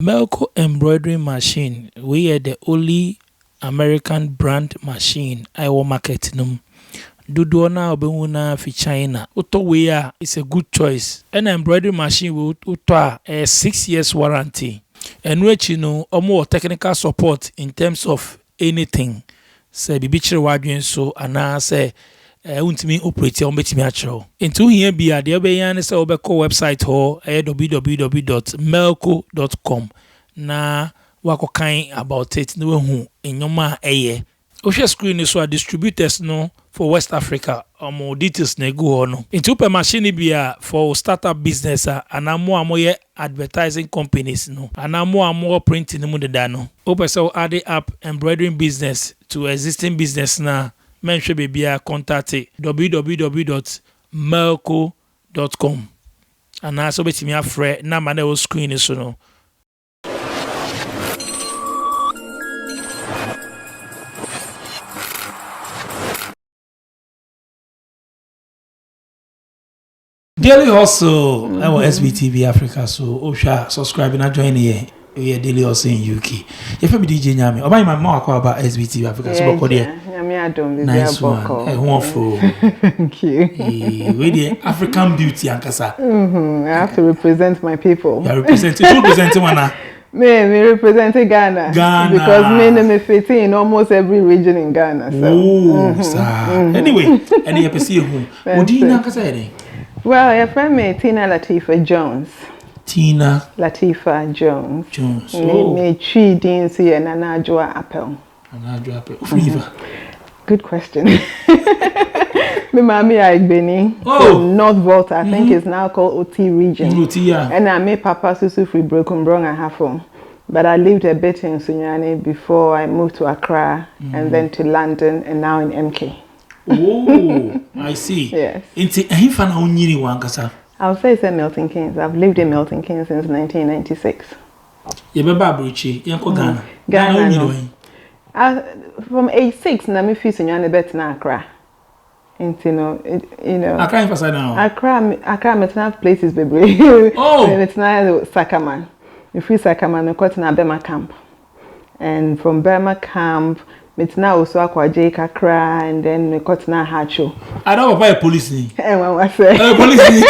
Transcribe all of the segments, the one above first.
Melco embroidery machine. We are the only American brand machine I will market num. Dodo na obewuna fi China. Uto we are it's a good choice. An embroidery machine will uto a 6 years warranty. And which more technical support in terms of anything. Say bibichire wadwen so ana say untimi operate on betimi achro. Into here be a de be yan say obeko website ho www.melco.com na wako kind about it no hu enyoma eye. Ohwe screen so distributors no for West Africa more details na go no. Into per machine be for startup business and more advertising companies no. And more printing mu de no. Open so add up embroidering business to existing business na mention baby contact www.melco.com and also betimi afre na ma na screen so no. Daily Hustle, I was SBTV Africa, so Osha subscribing and joining here. We are Daily Hustle in UK. If I'm DJ Nyami, or my mom about SBTV Africa, so nice one. I want for thank you. With the African beauty, Ankasa. I have to represent my people. You are representing one. Me representing Ghana. Because me fit in almost every region in Ghana. So. Anyway, any episode who? What do you know, Ankasa? Well, your friend me Tina Latifa Jones. Tina Latifa Jones. Oh. Me tree dinsi and Anajua Apple. Anajua Apple. Flavor. Good question. Me mami Aigbeni from North Volta. I think it's now called OT region. OT, yeah. And I made Papa Susu free broken brong and half home. But I lived a bit in Sunyani before I moved to Accra and then to London and now in MK. Oh, I see. Yes. I'll say it's Milton Keynes. I've lived in Milton Keynes since 1996. You remember Abuchi? You go Ghana. Ghana. No. From age 6, na me fi Sunyani bet na Accra. You know. Accra in Pasai now. Accra metna places baby. Oh. Metna Sakaman. Me free Sakaman me got na Bema camp. And from Bema camp it's now also akwaje kakra and then we got na hacho. I don't buy a police ni. I say. Police ni.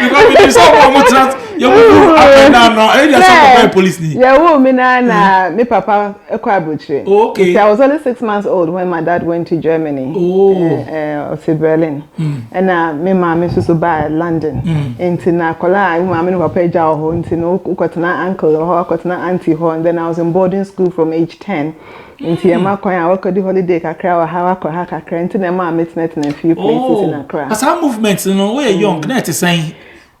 Because we do so much you move up and down now. I just buy police ni. Yeah, wo me na me papa ekwabuche. Okay. I was only 6 months old when my dad went to Germany. To Berlin. And me mama so by London. Into na kola my mama no papa ja ho into no ukotna uncle ho ukotna auntie ho and then I was in boarding school from age 10. Into yama kwan I work the holiday kakra wa ha kakra into na ma met in a few places in Accra. As our movements we are young na to say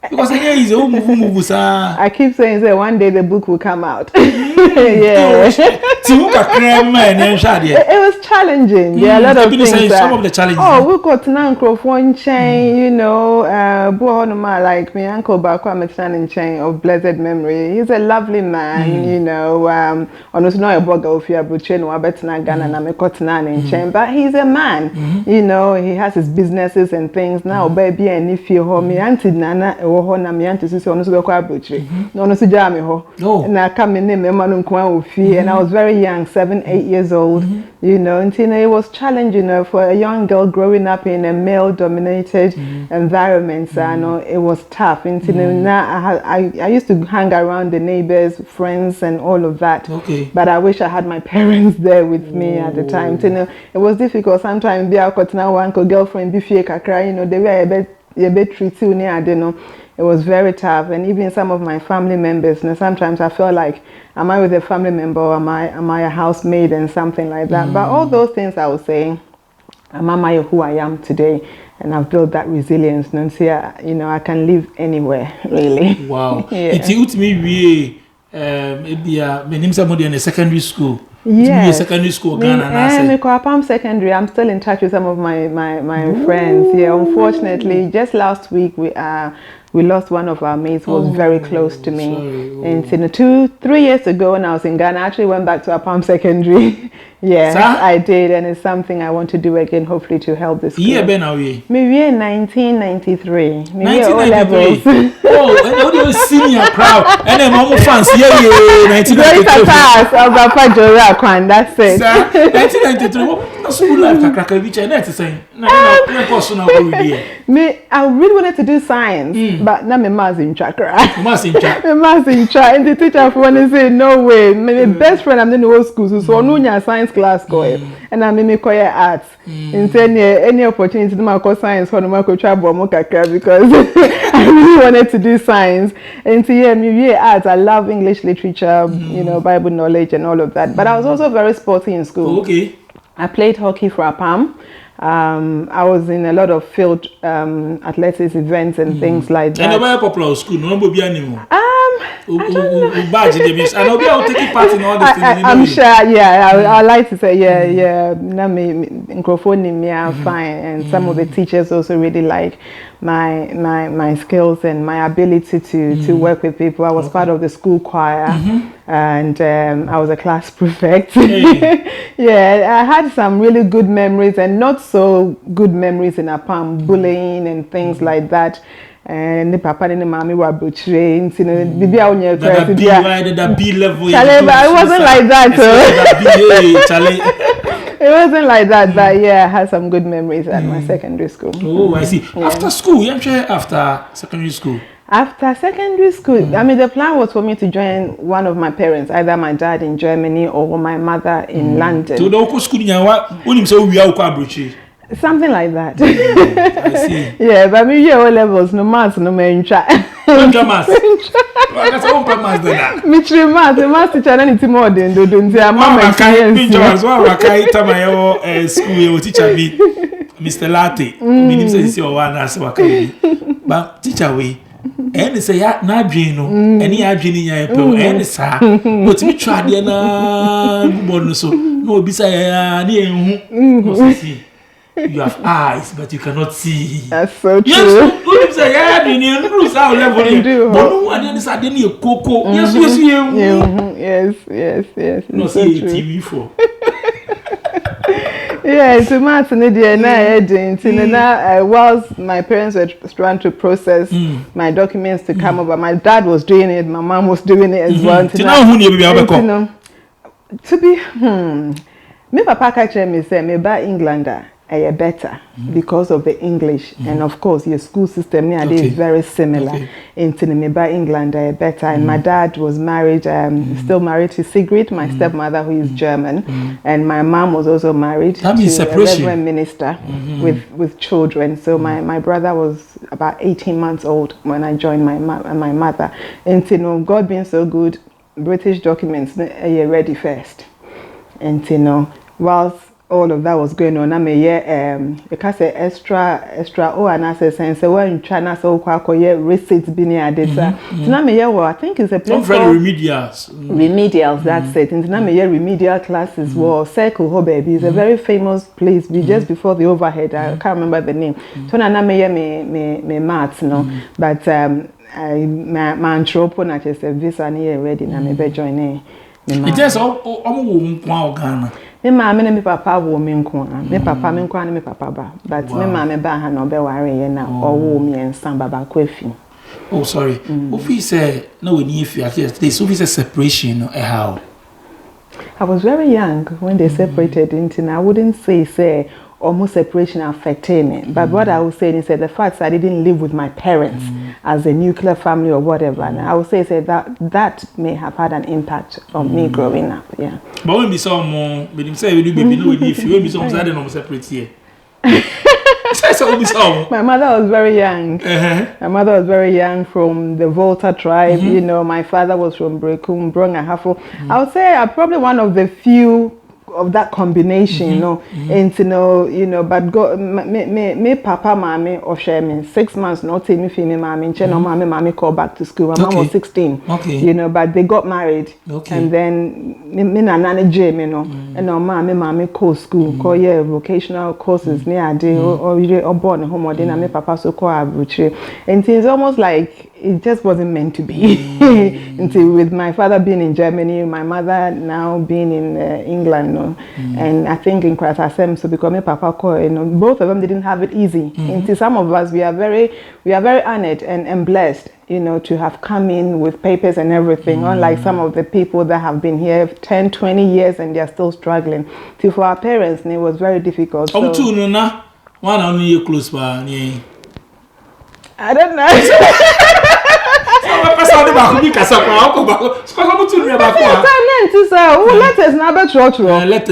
because again is move I keep saying that one day the book will come out. Yeah. It was challenging. There are a lot of things. Some of the challenges. Oh, we got an uncle phone chain, you know, like my uncle Bakwa chain of blessed memory. He's a lovely man, you know. Honestly, no, a bugger of your butcher, no, I bet not Ghana, and I'm a chain, but he's a man, you know, he has his businesses and things. Now, baby, and if you hold me, Auntie Nana, or na me auntie so no so kwa butchery no so jam me ho na come in me man nkwa ofi and I was very young 7 8 years old you know until it was challenging for a young girl growing up in a male dominated environment so it was tough until I used to hang around the neighbors friends and all of that but I wish I had my parents there with me at the time it was difficult sometimes be out now uncle girlfriend be fake kakra you know they were a bit treaty near I don't know. It was very tough, and even some of my family members. And sometimes I felt like, am I with a family member, or am I a housemaid, and something like that. But all those things I was saying, am I who I am today, and I've built that resilience. And so, you know, I can live anywhere, really. Wow. It's to me maybe my name somebody in a secondary school. Yes. Secondary school Ghana and secondary. I'm still in touch with some of my friends. Yeah, unfortunately, just last week we lost one of our mates who was very close to me. Sorry. And you know, 3 years ago when I was in Ghana, I actually went back to Apam Secondary. Yes, I did, and it's something I want to do again, hopefully to help this school. Yeah, Ben, are we? Maybe in 1993. Maybe 1993. Oh, and all the senior crowd, and then Mama fans, yeah, 1993. That's it. 1993. What school life? Kakrakavich, and that's the same. No, I really wanted to do science, but now my maths in chakra. Maths in chakra. And the teacher for one say no way. My best friend, I'm in the old school, so no science class going, and I'm in the arts. In any opportunity to make science for no because I really wanted to do science. And so yeah, arts. I love English literature, you know, Bible knowledge and all of that. But I was also very sporty in school. Okay. I played hockey for Apam. I was in a lot of field athletics events and things like that. And a very popular school, no one be anymore. I'll take part in all these things. I'm sure, yeah. I like to say, yeah. Microphone are fine, and some of the teachers also really like my skills and my ability to work with people. I was part of the school choir, and I was a class prefect. Yeah, I had some really good memories and not so good memories in Apam, bullying and things like that. And the papa and the mommy were betrayed. You know, baby, I was that B level. It wasn't like that. It wasn't like that, but yeah, I had some good memories at my secondary school. Oh, I see. Yeah. After school, I'm sure after secondary school. After secondary school, I mean, the plan was for me to join one of my parents, either my dad in Germany or my mother in London. So the school, we are something like that. I see. Yeah, but maybe O levels, no maths, no math. Maths. That's all maths then. Mitri maths, the maths teacher na niti more than do. Mama can't be John's. What can't tell my school teacher be Mr. Latte. Meaning says you one as but teacher we. And say ya na adwin no any adwin nya epe and sa but me try dey na gbon so no obi say ya na ehun. You have eyes, but you cannot see. That's so true. Yes, you say, yeah, you lose our level. Yes. No, see TV for. Yeah, so whilst my parents were trying to process my documents to come over, my dad was doing it, my mom was doing it as well. To be, me papa catch me say, me ba Englander. Better because of the English and of course your school system nowadays is very similar in England better and my dad was married still married to Sigrid, my stepmother who is German, and my mom was also married to a Reverend minister with children. So my brother was about 18 months old when I joined my mother, and you know, God being so good, British documents are ready first, and you know, whilst all of that was going on, I mean, you can say extra. Oh, and I say, so when China so quite receipts being added. So I think it's a place called remedials. Remedials, that's it. And remedial classes were Circle Ho Baby. It's a very famous place. Just before the overhead, I can't remember the name. So now me maths, no, but my anthropo just a visa near ready. Na me be joining. It is all Ghana. Me mama and me papa wo me nko me papa me nko and me papa ba but me mama ba ha no be ware ye na owo me ensan baba ko afi. Oh sorry. Ofi say no we need fear this ofi say separation how. I was very young when they separated into, I wouldn't say almost separation affected me, but what I would say is that the fact that I didn't live with my parents as a nuclear family or whatever, and I would say that may have had an impact on me growing up. Yeah. But when we saw more, but him say we do baby no if you when we saw I don't separate here. My mother was very young. My mother was very young from the Volta tribe. You know, my father was from Brekum, Brong Ahafo. I would say I'm probably one of the few of that combination, you know, and you know, but go me papa mommy or share me 6 months not take me for me mommy and mommy call back to school. My mom was 16, you know, but they got married, and then me na nana Jim, you know, and now mommy call school, call vocational courses near a day or born home or then me papa so call abutre, and it's almost like it just wasn't meant to be. Until with my father being in Germany, my mother now being in England, no? And I think in Kratasem, so because my papa, you know, both of them didn't have it easy. Until some of us, we are very honored and blessed, you know, to have come in with papers and everything. Unlike some of the people that have been here 10, 20 years and they are still struggling. So for our parents, it was very difficult. So, one only you close by. I don't know.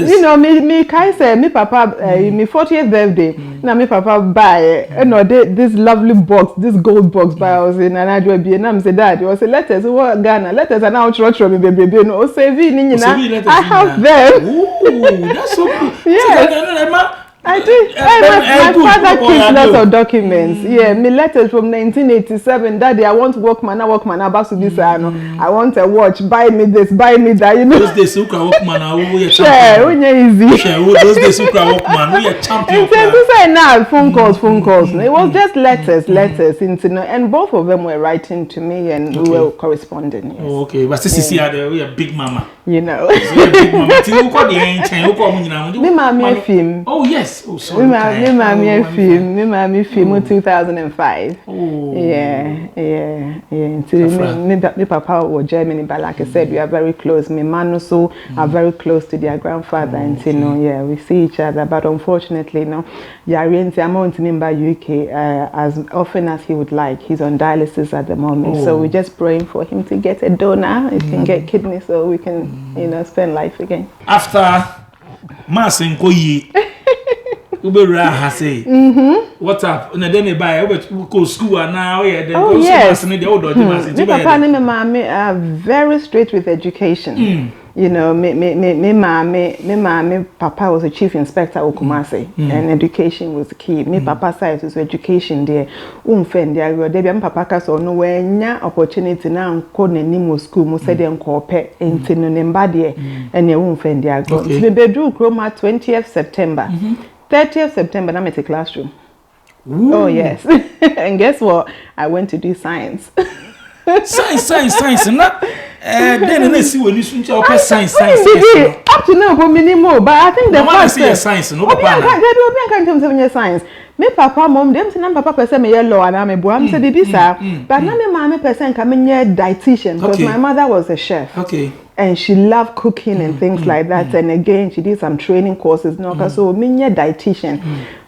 You know, me can say me papa me 40th birthday. Now me papa buy this lovely box, this gold box by us in an address. And I'm say dad, you say letters. What Ghana letters are now church me baby. No save I have them. Ooh, that's so cool. Yes. I do. My father keeps lots of documents. Yeah, me letters from 1987. Daddy, I want Walkman. About to this, I want a watch. Buy me this. Buy me that. You know. Those days, Walkman. We are champion. Easy. Those days, Walkman. We are champion. Now phone calls. It was just letters. And both of them were writing to me, and we were corresponding. Yes. Oh, okay, but this is we are big mama. You know. Big mama. Me mommy film. Oh yes. Oh, sorry. Me mommy film 2005. Oh. Yeah. Me papa was Germany, but like I said, we are very close. Me man also are very close to their grandfather, and you know, yeah, we see each other. But unfortunately, you know, I'm on to by UK as often as he would like. He's on dialysis at the moment, so we're just praying for him to get a donor. He can get kidney, so we can, you know, spend life again. After Masin Koyi. What's up? And then they buy go school and now yes. Me papa and me mommy are very straight with education. You know, me papa was a chief inspector of Kumasi, and education was the key. Me papa side was education there. There papa kaso no wenya opportunity na nko n'anim school mo said nko pe enti no nemba there and ye unfend there go. Me bedroom kroma 20th September. 30th September, I'm at a classroom. Ooh. Oh, yes. And guess what? I went to do science. Science. Not then I see when you switch up science. Up to now, but but I think the first science. No, can't science. Me papa, mom, them say papa person me yellow and I'm a boy. I'm say baby sir, but now me mommy person come in here dietitian because my mother was a chef. Okay. And she loved cooking and things like that. And again, she did some training courses. No, so me dietitian.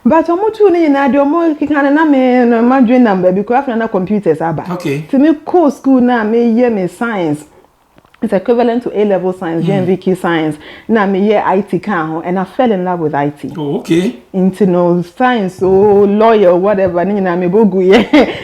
But I'm not doing na the more can na me no madrin number because after na computers aba. Okay. To me co school na me year me science. It's equivalent to A-level science, GMVQ science. Now me year IT can and I fell in love with IT. Oh, okay. Into no science or lawyer or whatever. And I me bogu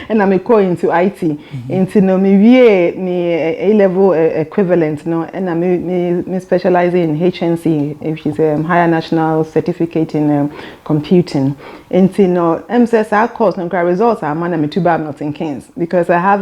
and I me go into IT. Into no me year me A-level equivalent no and I me specialize in HNC, which is a higher national certificate in computing. Into no MSS course no results are man me to buy Milton Keynes because I have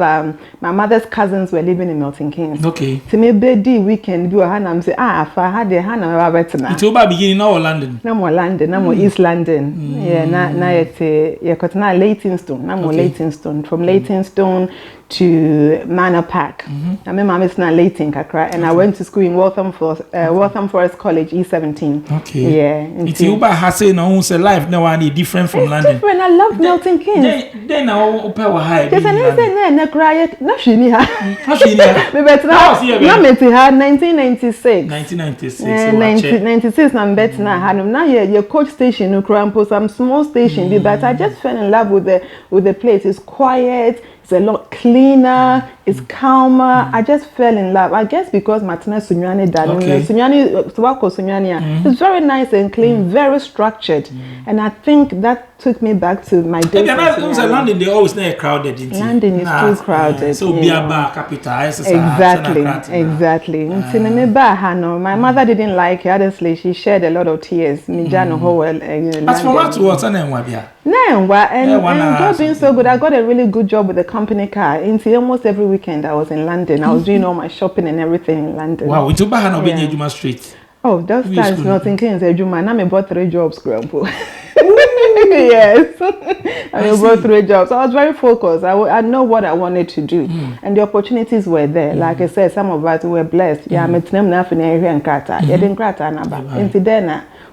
my mother's cousins were living in Milton Keynes. Okay. To me birthday weekend do a hand I'm say if I had a hand I better. It's over beginning now or London. No more London, no more East London. Yeah, na it's na Leytonstone, no more Leytonstone. From Leytonstone to Manor Park. I mean, my na Leyton Kakra, and I went to school in Waltham Forest College, E17. Okay. Yeah. It's Uba has say no say life now any different from London. Different. I love Milton Keynes. Then now power high. Just I say na cry na she ni ha. How she ni ha? Me better na. Na me ti ha 1996. 1996. 1996 na bet na ha no na your coach station no crampo some small station but I just fell in love with the place. It's quiet. It's a lot cleaner, it's calmer. I just fell in love. I guess because Martina Sunyani Sunyani it's very nice and clean, very structured. And I think that took me back to my days. London, they always not crowded. London is too crowded. So be a bar capital. Exactly. My mother didn't like it. Honestly, she shed a lot of tears. As for what was her name? And God being so good, I got a really good job with the company car. Almost every weekend I was in London. I was doing all my shopping and everything in London. Wow, we took back Juma Street. Oh, that's not thinking it's a Juma. I bought 3 jobs, grandpa. Yes, I brought 3 jobs. So I was very focused. I know what I wanted to do, and the opportunities were there. Like I said, some of us were blessed. Yeah, I'm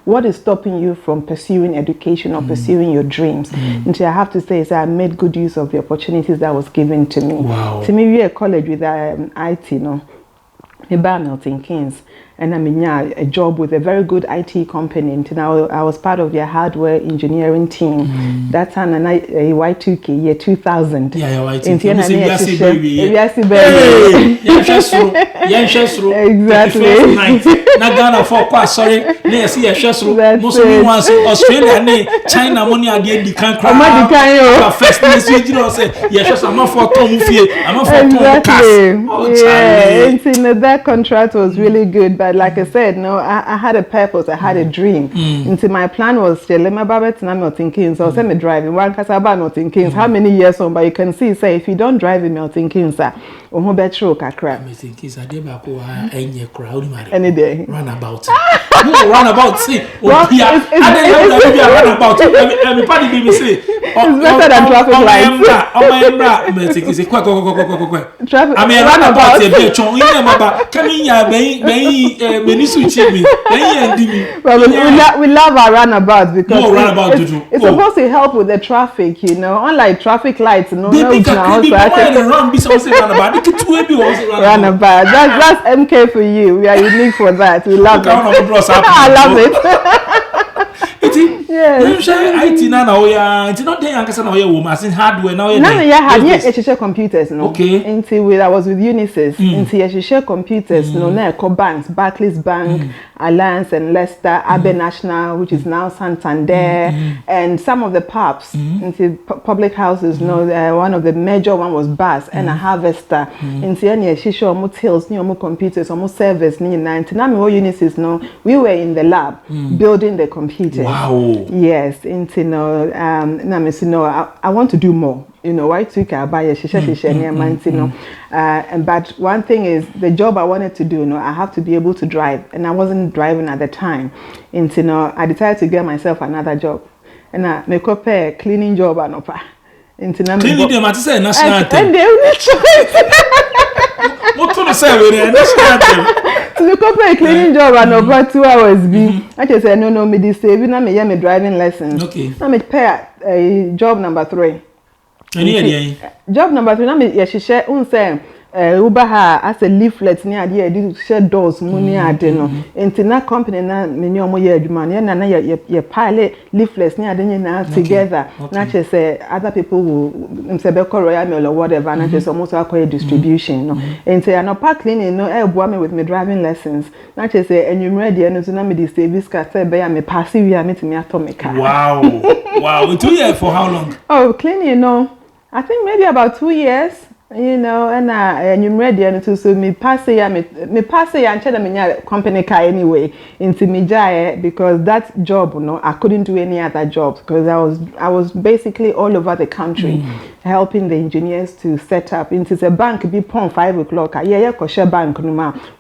what is stopping you from pursuing education or pursuing your dreams? And I have to say is I made good use of the opportunities that was given to me. Wow. To me, we are college with IT, Milton Keynes. And I mean, a job with a very good IT company. And I was part of their hardware engineering team. That time, and Y2K, year 2000. Yeah, Y2K. Exactly. Ghana for sorry. See a shesro. Most of once Australia, China money at the can cry. First, you know, say yes, I'm not for Tom Fie. I'm not for Tom Cass. And that contract was really good. But like I said, no, I had a purpose, I had a dream. Into my plan was to let my Babette and Milton Keynes, or send me driving one Casaba Milton Keynes. How many years on? But you can see, say, if you don't drive in Milton Keynes, or better crap. Milton Keynes, I did any crowd any day. Run about. Run about, see. Run about. Everybody be say. It's better than traffic lights. Milton Keynes, quick. Traffic. I mean, run about here. We love our runabouts because it's supposed to help with the traffic, you know. Unlike traffic lights, runabout. That's MK for you. We are unique for that. We love it. I love it. Yes. IT now it's not there hardware now. Computers, no. Okay. Until I was with Unisys, until computers, banks, Barclays Bank, Alliance and Leicester, Abbey National, which is now Santander, and some of the pubs, into public houses. One of the major one was BAS and a Harvester. Into any tills, computers, almost service, Unisys, we were in the lab building the computers. Wow. Yes, I want to do more. Y2K I buy a but one thing is the job I wanted to do, I have to be able to drive, and I wasn't driving at the time. I decided to get myself another job, and I make up a cleaning job and cleaning them at say national anthem. And the only choice. What to say with the national anthem? To make up a cleaning job and over 2 hours I just said no, me this saving me driving lessons. Okay. I me pay job number 3. Job number 3 she share Uber as a leaflet near the share doors money no into that company na many na ye pile leaflets near the together. Not just say other people will Royal Mail or whatever, and just almost acquire distribution. And say no park cleaning me with me driving lessons. Not just say and you ready and so na me this service car say be me passive me to me atomic. Wow. Wow, 2 years for how long? Oh, cleaning I think maybe about 2 years. And I'm ready and so me pass and check me company car anyway into me because that job I couldn't do any other job because I was basically all over the country helping the engineers to set up into the bank be 5 o'clock bank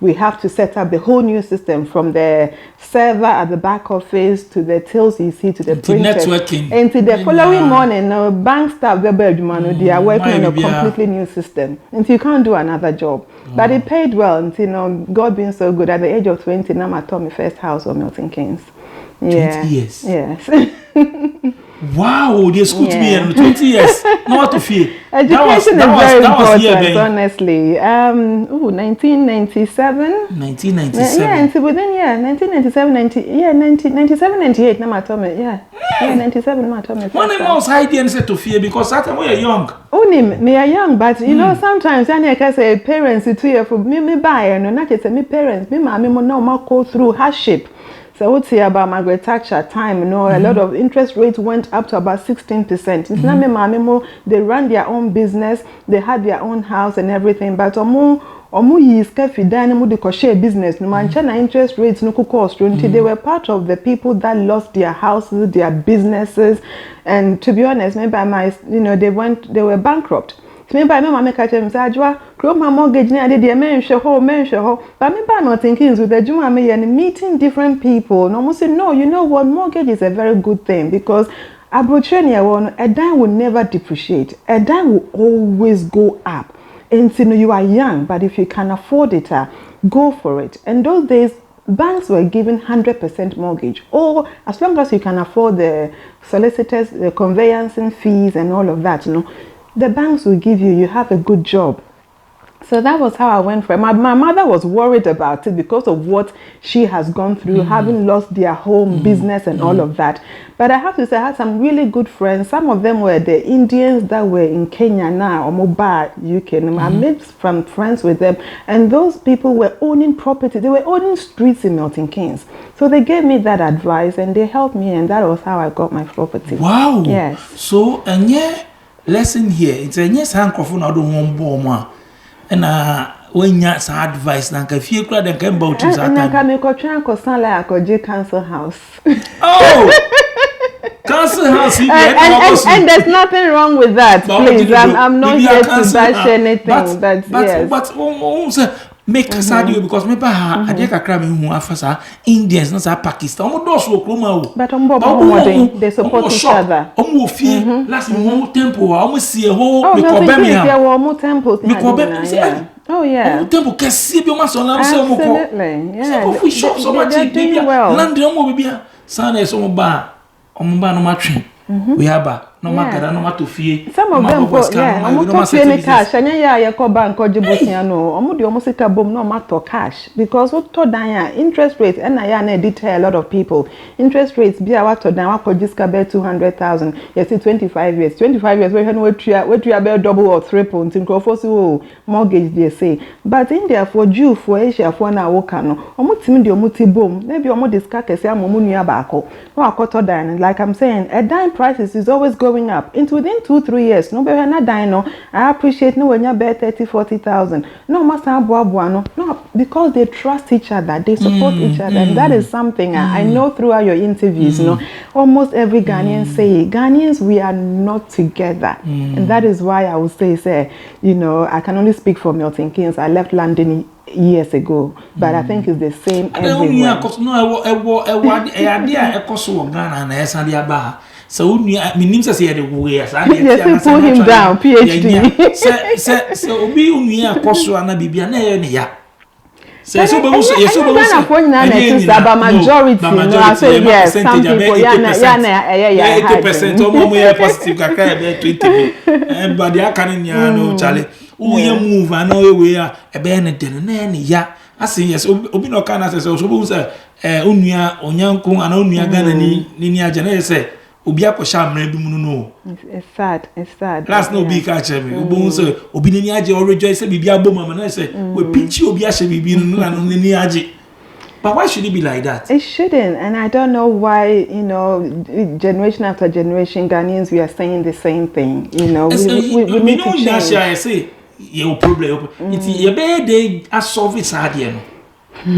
we have to set up the whole new system from the server at the back office to the tills you see to the printers networking into the following morning bank staff they are working on a completely new system and you can't do another job. But it paid well until God being so good at the age of 20 now I taught my first house on Milton Keynes. 20 years. Yes. Wow, they school to me in 20 years. No what to feel. Education is very important, honestly. 1997. 1997. Yeah, until within 1997, 98. Now my tummy, 97. My tummy. One of most high and said to fear because that time we are young. Only me are young, but sometimes I can say parents 2 years for me buy and not just me parents, me mommy no more go through hardship. So what's here about Margaret Thatcher time, you know, a lot of interest rates went up to about 16%. It's not me, they ran their own business, they had their own house and everything, but omu is kefi dynamo de share business no man na interest rates no cost until they were part of the people that lost their houses, their businesses, and to be honest, maybe they were bankrupt. So maybe my mama catch them say ajwa create my mortgage na dey men hwe but maybe I'm not thinking with the juma me and meeting different people. No, say no, you know what, mortgage is a very good thing because a dime will never depreciate. A dime will always go up. And so you are young, but if you can afford it, go for it. And those days, banks were giving 100% mortgage, or as long as you can afford the solicitors, the conveyancing fees, and all of that, the banks will give you. You have a good job. So that was how I went for it. My mother was worried about it because of what she has gone through, having lost their home, business, and all of that. But I have to say, I had some really good friends. Some of them were the Indians that were in Kenya now, or Mobile, UK. I made some friends with them. And those people were owning property. They were owning streets in Milton Keynes. So they gave me that advice and they helped me. And that was how I got my property. Wow. Yes. So, and lesson here. It's a yes, handcrophone, I don't want more. And when you advice, now if you could then come about to and I can make a try to sound like a council house. Oh, council house, and there's nothing wrong with that. But please, I'm not here to bash anything. But make a sad because maybe I take a crime who are Indians, not Pakistan. But they support each other. Last one temple, almost see a whole temples. Oh yeah. Temple can see your muscle. Absolutely. Yeah. We shop so much. They're doing well. London, son is on bar. No matching. We have no matter no matter to fear. Some of them go, almost any cash. And you call bank or Jibusiano, almost a boom no matter cash. Because what to die interest rates, and I detail a lot of people. Interest rates be our to down, I just about 200,000. Yes, 25 years. 25 years, we about double or triple in Crawford mortgage, they say. But India for Jew, for Asia, for now, Wakano, almost multi boom, maybe almost discuss a Momunia Bako. No, I down. Like I'm saying, a dime prices is always going up. Within 2-3 years, no better not dying. No, I appreciate no when you bet 30,000-40,000. No, master no, because they trust each other, they support each other, and that is something I know throughout your interviews. Almost every Ghanaian say, Ghanaians, we are not together, and that is why I would say, I can only speak for Milton Keynes. I left London years ago, but I think it's the same everywhere. So meaning say the way as I pull him down, PhD. So obi unia koso ana bibia na ye ne ya. So majority, I say yes, some people 80% almost positive kaka 20. But they can no chale. We move and no way e be na den na ne ya. I say yes, obi no can say so say onua onyanko ana onua Ghana ni agene say it's sad. Last no big catch me. Obo say obi ni aje already say bibi aboma na say we pinch obi ahye bibi no ni aje. But why should it be like that? It shouldn't, and I don't know why, generation after generation Ghanaians we are saying the same thing. We need to change. I say your problem. It's your bad day as solve it no.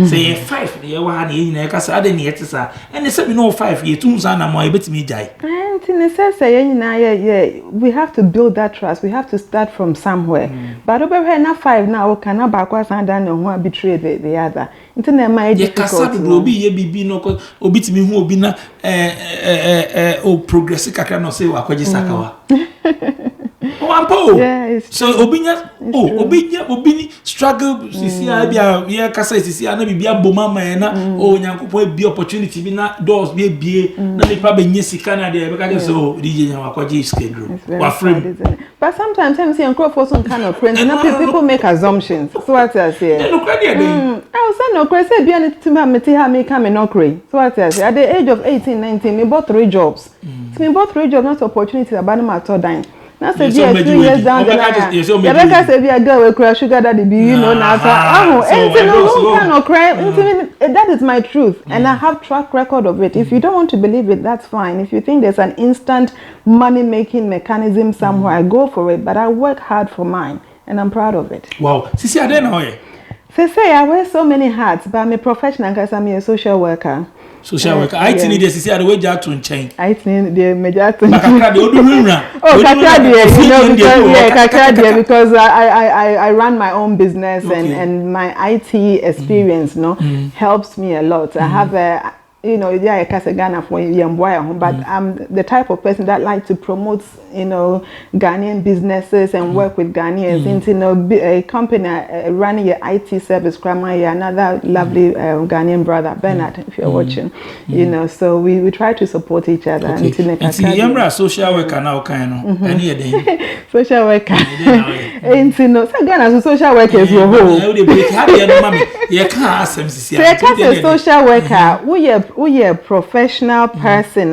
Say 5 year one year na kasa ade ne yetisa and say we know 5 year 2 na mo ebetimi jai and in say we have to build that trust. We have to start from somewhere. But over na 5 now can back was and then who betray the other into na my difficult obi ye bibi no obitimi hu obi na o progress kakra no say wa kwaji sakawa so obinya struggle sisi bia kasa sisi na bibia boma man na nyankopon bi opportunity bi na doors bi ebie na nipa benye sika na de be ka so DJ nya wakwaje schedule wa frame. But sometimes I see uncle for some kind of print and people make assumptions. So what I say no credit dey I was no credit say bia to me ha me come no credit. So what I say at the age of 18-19 me bought 3 jobs. Me bought 3 jobs, not opportunity about my third dime. Now say 2 years down the line. Rebecca say be a girl with crush sugar daddy be you know now. That is my truth, and I have track record of it. If you don't want to believe it, that's fine. If you think there's an instant money making mechanism somewhere, I go for it. But I work hard for mine, and I'm proud of it. Wow, Sisi, I don't know. Say I wear so many hats, but I'm a professional because I'm a social worker. Social worker. I think this is the way you to change. I think the major thing. Kakra because I run my own business and my IT experience, helps me a lot. I have a Ghana for but I'm the type of person that like to promote, Ghanaian businesses and work with Ghanaians. A company running an IT service, another lovely Ghanaian brother, Bernard, if you're watching, so we try to support each other. And social worker now, social worker. Ghana social workers social worker, we are a professional person.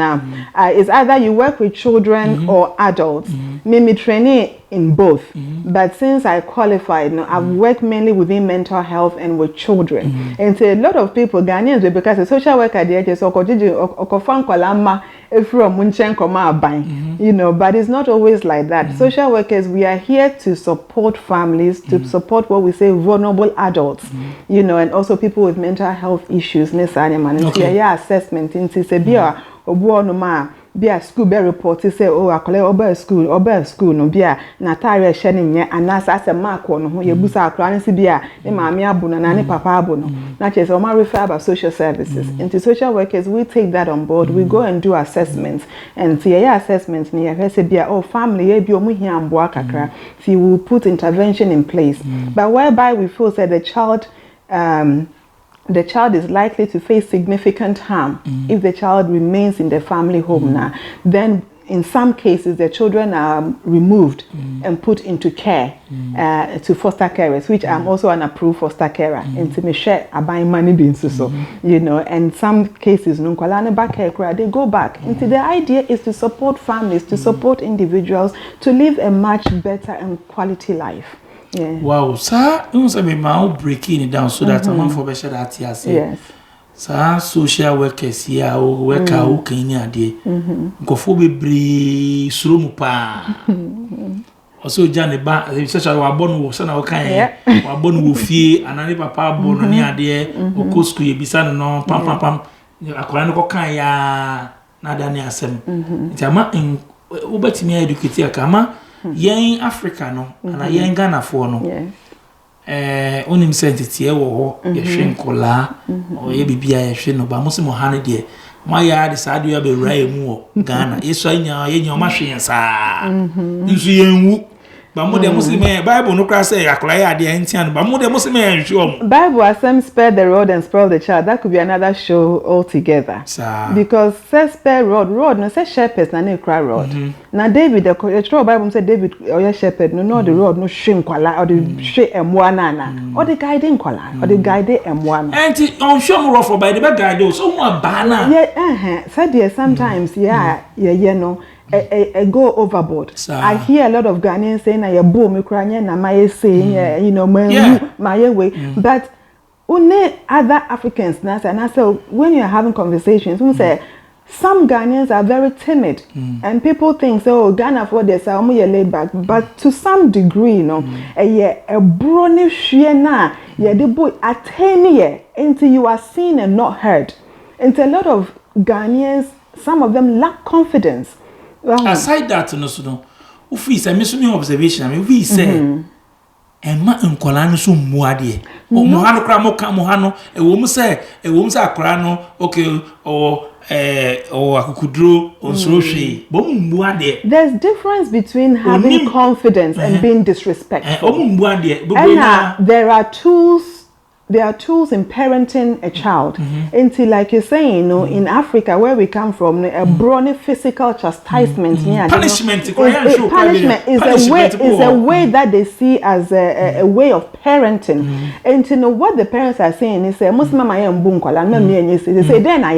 It's either you work with children or adults. Me training in both. But since I qualified, I've worked mainly within mental health and with children. And so a lot of people, Ghanaians, because a social worker, they just but it's not always like that. Social workers, we are here to support families, to support what we say vulnerable adults, and also people with mental health issues. Assessment into be a school be report say I collect school no be a na tire shedding ye and as a mark on who you busa akran si be a ne maami abuno na ne papa abuno na che so ma refer about social services into social workers. We take that on board. We go and do assessments and assessments near say be a family e bi omu hia amboa kakra we will put intervention in place, but whereby we feel that the child is likely to face significant harm if the child remains in the family home now. Then in some cases the children are removed and put into care to foster carers, which I'm also an approved foster carer. And to me share buying money being so and some cases they go back. And the idea is to support families, to support individuals to live a much better and quality life. Yeah. Wow, sir, you must be breaking it down so that someone for better that yes. Sir, social workers here or worker who can go for be slumupa. Also, Johnny Ba, such a wabon was an okay, wabon wufi, and any papa born near there, or coast could be son no pam, a chronicle kaya, nada near some. It's a man in Ubertime educated Kama. Yen Africa no and yen Ghana for no onim sentity e wo ye hwenkola o ye bibia ye hwe no ba mo se mo hane de ma ya de sa de ya be rai mu Ghana yeso anya ye nyoma hwen sa nsu yenwu ba mo de Muslim Bible no kra say akola ya de entian ba mo de Muslim hwe Bible asem spare the road and spoil the child. That could be another show altogether. Because say spare road no say shepherds na ne kra road. Now David the Bible say David or shepherd no the road no hwe nkwala or the hwe emwa na or the guide nkwala or the guide emwa no. Enti on show mo rough by the guide so mo ba na. Said there sometimes no I go overboard. I hear a lot of Ghanaians saying na yebo me kranye na my saying my way, but other Africans now and so when you're having conversations we say some Ghanaians are very timid and people think Ghana for this are laid back, but to some degree a brony shena the boy attain until you are seen and not heard. And a lot of Ghanaians, some of them lack confidence. Aside that, we say, observation. We say, and ma nkwala no so muade. O mohano kra mo ka mohano, e wo mu say akra no okay or akukudro onsoro hwe. Bo mu muade. There's difference between having confidence and being disrespectful. O mu muade. And there are tools there are tools in parenting a child. Until, like you're saying, you know, in Africa, where we come from, a brawny physical chastisement, punishment, punishment is a way that they see as a way of parenting. And to know what the parents are saying is, they say, then I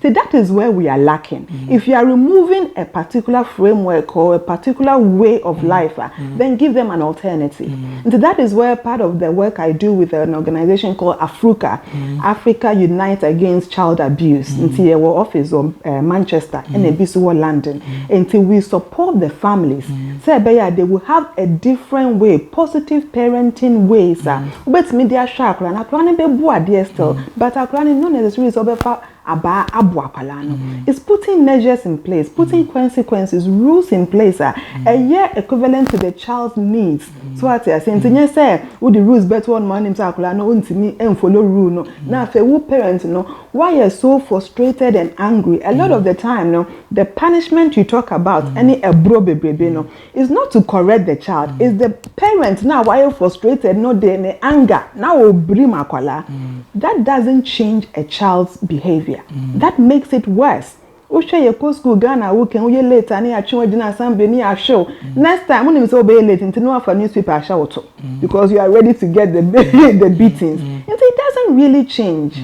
so that is where we are lacking. If you are removing a particular framework or a particular way of life, then give them an alternative. And so that is where part of the work I do with an organization called Africa, Africa Unite Against Child Abuse, until our office of Manchester and Ebisuwa London, until we support the families. So they will have a different way, positive parenting ways. But media shark, and I plan to be dear still, but I plan not necessarily is over. It's putting measures in place, putting consequences, rules in place, a year equivalent to the child's needs. So what I say, would the rules better on money to me and follow rule no. Now if a parents why you're so frustrated and angry, a lot of the time the punishment you talk about any baby is not to correct the child, is the parent now why you're frustrated, no the anger now bring that doesn't change a child's behavior. That makes it worse. Your school Ghana we can late and assembly show. Next time when you so be late into no for newspaper show because you are ready to get the beatings. And it doesn't really change.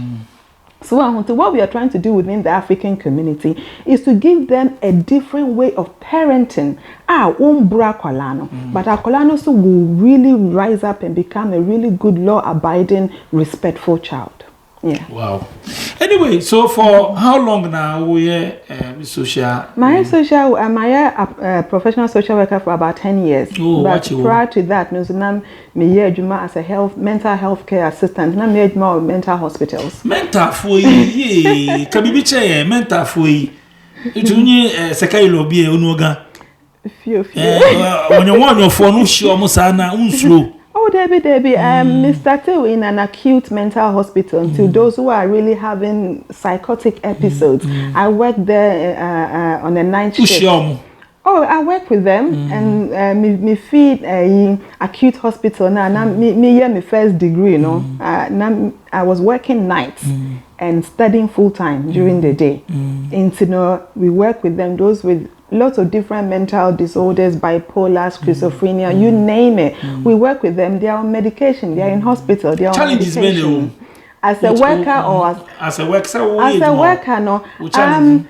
So what we are trying to do within the African community is to give them a different way of parenting. But Akolano so will really rise up and become a really good law-abiding, respectful child. Yeah. Wow. Anyway, so for how long now we social? My social, I'm a professional social worker for about 10 years. Oh, but prior to that, I as a mental health care assistant. I made more mental hospitals. Mental for ye, Kabibiche, mental for ye. It's only Sakai lobby unoga. Few. When you want your phone, she almost unslow. Oh, Debbie, we started in an acute mental hospital until those who are really having psychotic episodes. I work there on a night shift. Oh, I work with them and me feed acute hospital now. Me hear my first degree, now I was working nights and studying full time during the day. And we work with them, those with lots of different mental disorders, bipolar, schizophrenia, you name it. We work with them. They are on medication. They are in hospital. They are on medication. As a worker or as a worker, no.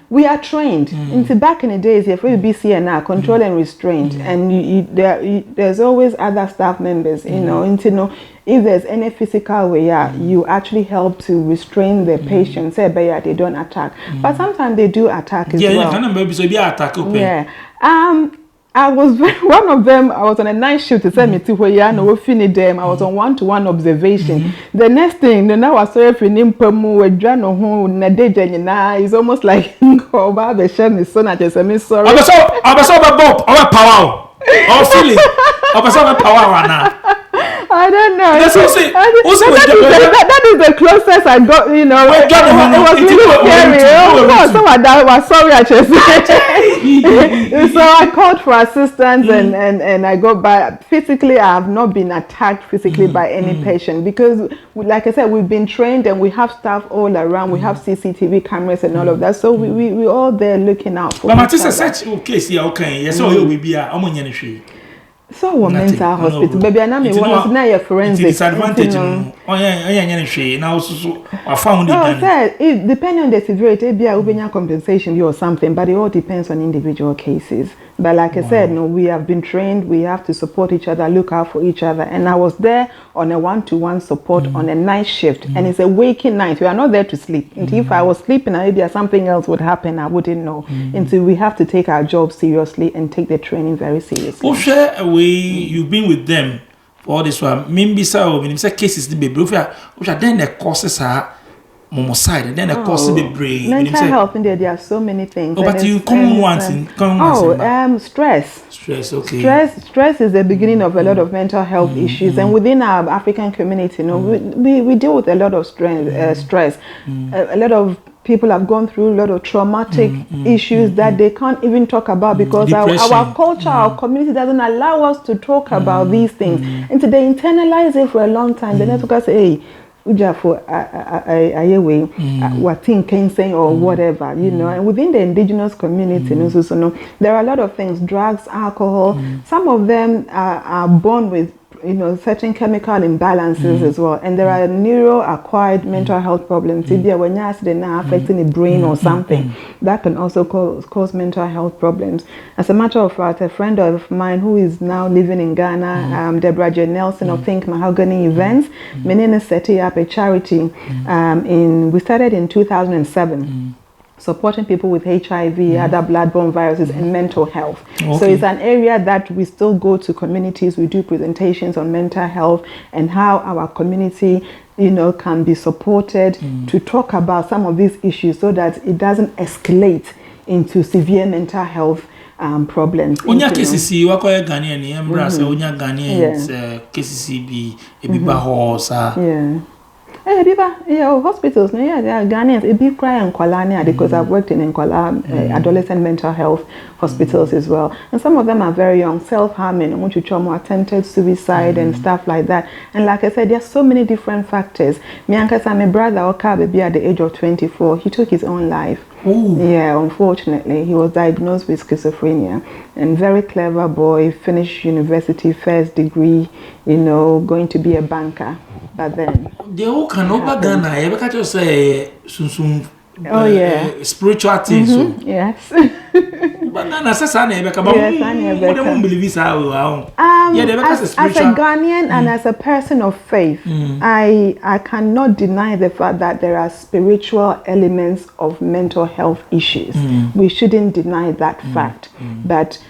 We are trained. Into back in the days, if we be CNR, control and restraint, and there's always other staff members. If there's any physical way, you actually help to restrain the patient. Say, they don't attack, but sometimes they do attack as well. Yeah. I was one of them. I was on a night shift to send me to where we finished them. I was on one-to-one observation. The next thing, now I saw if you name Pemu, a journal home, it's almost like oh, the shame is so not just a miss. Sorry. I'm so power. I'm feeling. I'm so power now. I don't know. That is the closest I got, it was really scary. So I was sorry, I just so I called for assistance and I got by. Physically, I have not been attacked physically by any patient because, like I said, we've been trained and we have staff all around. We have CCTV cameras and all of that. So we all there looking out for but each other. Such case, okay. Yes, so you'll be a so a mental hospital, baby, and I'm a forensic. Disadvantage. Now, I found it. Depending on the severity, be a compensation or something, but it all depends on individual cases. But like I said, we have been trained. We have to support each other, look out for each other. And I was there on a one-to-one support on a night shift, and it's a waking night. We are not there to sleep. And if I was sleeping, maybe something else would happen. I wouldn't know. Until we have to take our job seriously and take the training very seriously. You've been with them for all this while. Maybe so. When you say cases, the baby, which are then the causes are. Momicide and then a possible brain. Mental health in there are so many things. But you come once. Stress. Stress, okay. Stress is the beginning of a lot of mental health issues, and within our African community, we deal with a lot of stress. A lot of people have gone through a lot of traumatic issues that they can't even talk about because our culture, our community doesn't allow us to talk about these things. And so they internalize it for a long time. Then they say, hey, uja for ayewe what think saying or whatever, you know. And within the indigenous community, there are a lot of things, drugs, alcohol. Some of them are born with, you know, certain chemical imbalances as well, and there are neuro-acquired mental health problems. When you're accident now affecting the brain or something, that can also cause mental health problems. As a matter of fact, a friend of mine who is now living in Ghana, Deborah J. Nelson of Think Mahogany Events, Menina setting up a charity. We started in 2007. Supporting people with HIV, other bloodborne viruses, and mental health. So it's an area that we still go to communities. We do presentations on mental health and how our community, you know, can be supported to talk about some of these issues so that it doesn't escalate into severe mental health problems. Onya KCC wakoye Ghanaian ni embrace onya Ghanaians KCC bi ebiba hosa. Yeah. Hospitals, there are Ghanaians. It be cry and Kwalani because I've worked in Nkwala adolescent mental health hospitals as well. And some of them are very young, self-harming, attempted suicide and stuff like that. And like I said, there's so many different factors. My brother Okabe at the age of 24, he took his own life. Ooh. Yeah, unfortunately, he was diagnosed with schizophrenia. And very clever boy, finished university, first degree, you know, going to be a banker. But then they all can over Ghana. You can't just say spiritual things. Yes. But Ghana says I never come. Don't believe this. As a Ghanaian and as a person of faith, I cannot deny the fact that there are spiritual elements of mental health issues. We shouldn't deny that fact. But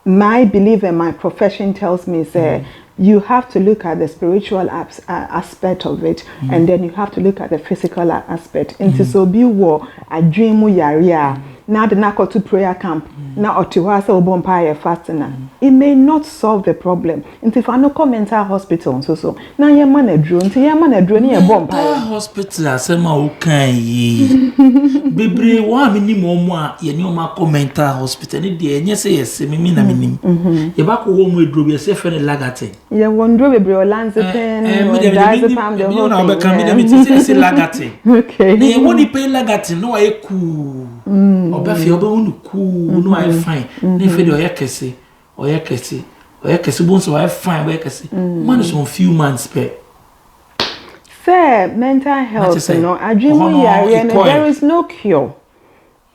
my belief and my profession tells me, say, you have to look at the spiritual aspect of it, and then you have to look at the physical aspect. Into so be war a dream yaria. Now the nako to prayer camp. Now otiwasa obompire fasting. It may not solve the problem. Into if I no mental hospital so now your man a drone. Till your man a drone your bompire hospital. Asema ukai. Bebre wa minimum wa ye ni o ma mental hospital. Ni de enye say yes me na minim. Ye ba ko wo mu edro be say fene lagate. Ye wondro bebre olanzepin or diazepam the whole thing. No be me dem say lagate. Okay. Na ye woni pay lagate no aye cool. Obafi oba unu cool no aye fine. Na fe de oyekese bonso aye fine oyekese. Man so few months pe. Say mental health, you know, there is no cure.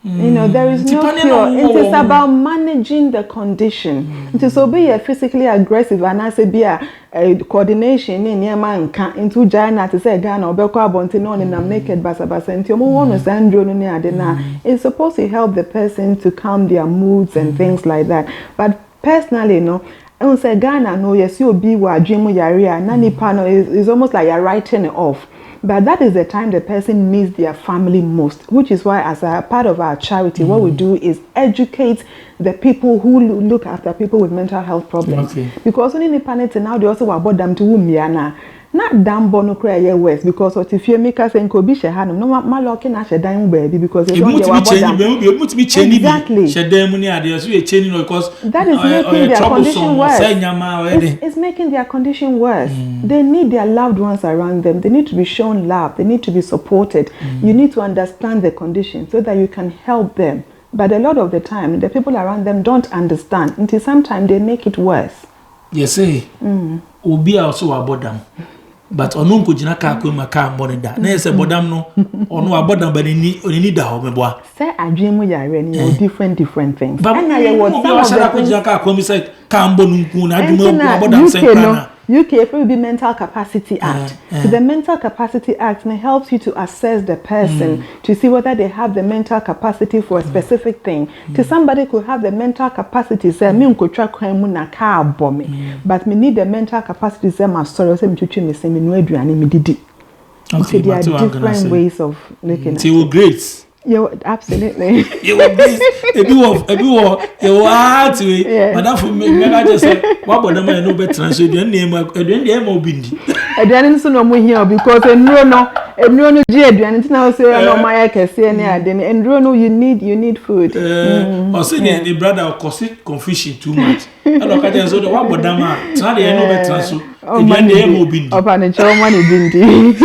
You know, there is no cure. It is about managing the condition. It is so be physically aggressive and I say be a coordination in your man into China to say Ghana or Belko Bontin on and I'm naked basabasa and it's supposed to help the person to calm their moods and things like that. But personally, you know, I would say Ghana, no, yes, you'll be what Jimu Yaria, Nani Pano is almost like you're writing it off. But that is the time the person needs their family most, which is why as a part of our charity, what we do is educate the people who look after people with mental health problems. Okay. Because when in the now they also about them to Umiana. Not damn bono cry west because what if you make us and Kobi Shahanum, no my locking at a dime baby because it's only exactly. Because that is making their condition worse. It's making their condition worse. They need their loved ones around them. They need to be shown love. They need to be supported. You need to understand the condition so that you can help them. But a lot of the time, the people around them don't understand until sometimes they make it worse. Yes, say. Obi also about them. But onu nkojina ka akoma ka mbone da na ese bodam no onu abodam ba ni oni da ho meboa say adwemu yare ni different things and na ye what some of the nkojina ka akoma say ka mbonu nku na adwemu abodam say kana UK it will be Mental Capacity Act. So the Mental Capacity Act helps you to assess the person to see whether they have the mental capacity for a specific thing. To somebody could have the mental capacity say me unko twa kwan mu na ka abome, but me need the mental capacity say my story say me twetwe me say me no aduane me didi. Okay, there are different ways of looking at it. You great. You absolutely. You were this. If you are to it. But that for me, I just said, what about the man who better translate your name? I didn't know Bindi. I didn't know here because no. Enduro no je aduane nti na o say no my kese ne ade ne enduro no you need food. Or say the brother cause confusion too much. Hello ka je so the wa bodama try dey no better so. Again dey mo bindi. Opa ne chow money bindi.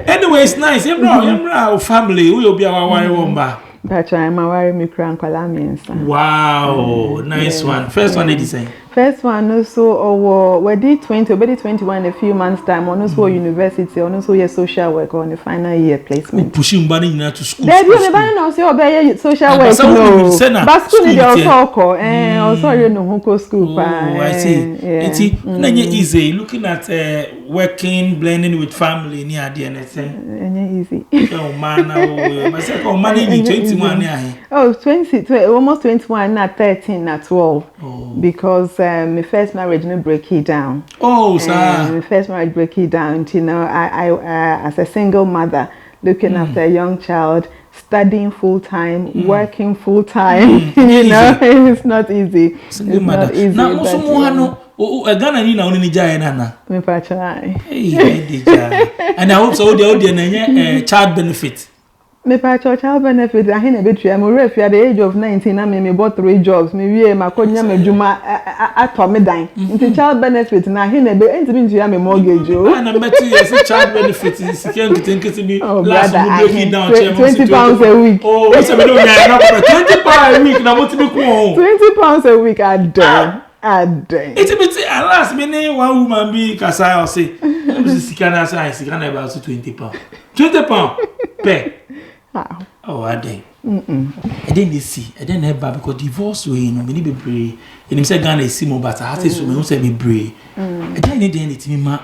Anyway, it's nice. Your family we obi aware womba. But I'm aware me kran kwala miensa. Wow, nice one. First one is saying. First one also we did 21 a few months time on also university on also your social work on the final year placement. Pushing money to school. There you never say obey social work no. But school dey also also you know who school pa. Oh, I see. It's not easy looking at working blending with family near the anything. Easy. Oh man, myself money in 21 here. Oh, 20 almost 21 not 13 not 12. Because my first marriage no break it down. Oh, sir. My first marriage break it down. You know, I as a single mother looking after a young child, studying full time, working full time. You know, it's not easy. Single mother. Not easy. Now, also more Ghana na only jaya nana. Me pacha. And I hope so. The child benefit. Me pacha child benefit. I hear a bit. I'm already at the age of 19. I me bought 3 jobs. Me we ma konya me juma at me dine. Into child benefit. Na hear a bit. Into me me mortgage. And I bet you say child benefit is second to me. Oh, last brother, week down 20 pounds a week. Oh, what's a million? 20 pounds a week. Now what to be cool? 20 pounds a week. I done. It's a bit last minute one woman be Kasai or say Sikana say Sikana about 20 pounds. 20 pounds pay. Oh, I did. I didn't see. I didn't have bad because divorce way, you know, many be brave. And him say Ghana is simo, but I have to so many say be brave. I didn't need anything, ma.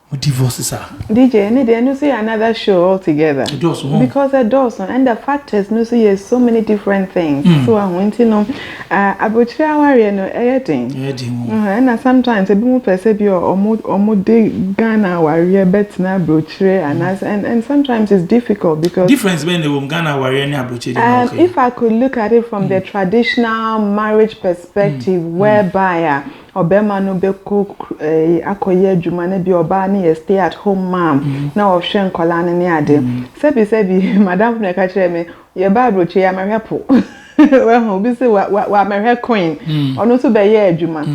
What divorces are? DJ, need no see another show altogether. Because it does, and the fact is, no see so many different things. So I want to know, about 3 hours, no, editing. And sometimes a bit more perceive your or more dig Ghana warrior bet na brochure, and sometimes it's difficult because difference between the Ghana warrior and brochure. If I could look at it from the traditional marriage perspective, whereby Obema no be cook akoye adwuma na bi oba na stay at home mom na ohwe nkola ne ade sebi madam na ka kire me ye ba broche ya mahwepo we ho bi say wa mahwe queen ono so be ye adwuma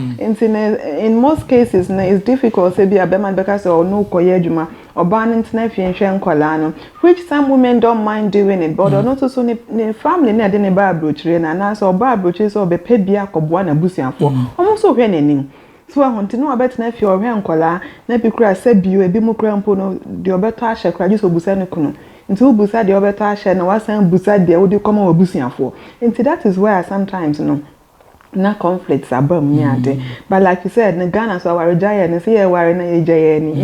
in most cases na it's difficult say bi abema because ono koye adwuma oba na ntina fie nhwe nkola no which some women don't mind doing it but ono so ne family na de ne ba broche na so oba broche so be pe bia koboa na busiafo omo so hwe nenim so ahonti no abetena fie ohwe nkola na pikura sebio ebi mu kura mpo no de obeto ahye kura jiso busa ne kuno nti obusa de obeto ahye na wasan busa de wo de koma obusiafo nti that is where sometimes na conflicts abam me ade but like you said na Ghana so our jaya na say ware na ejaya ni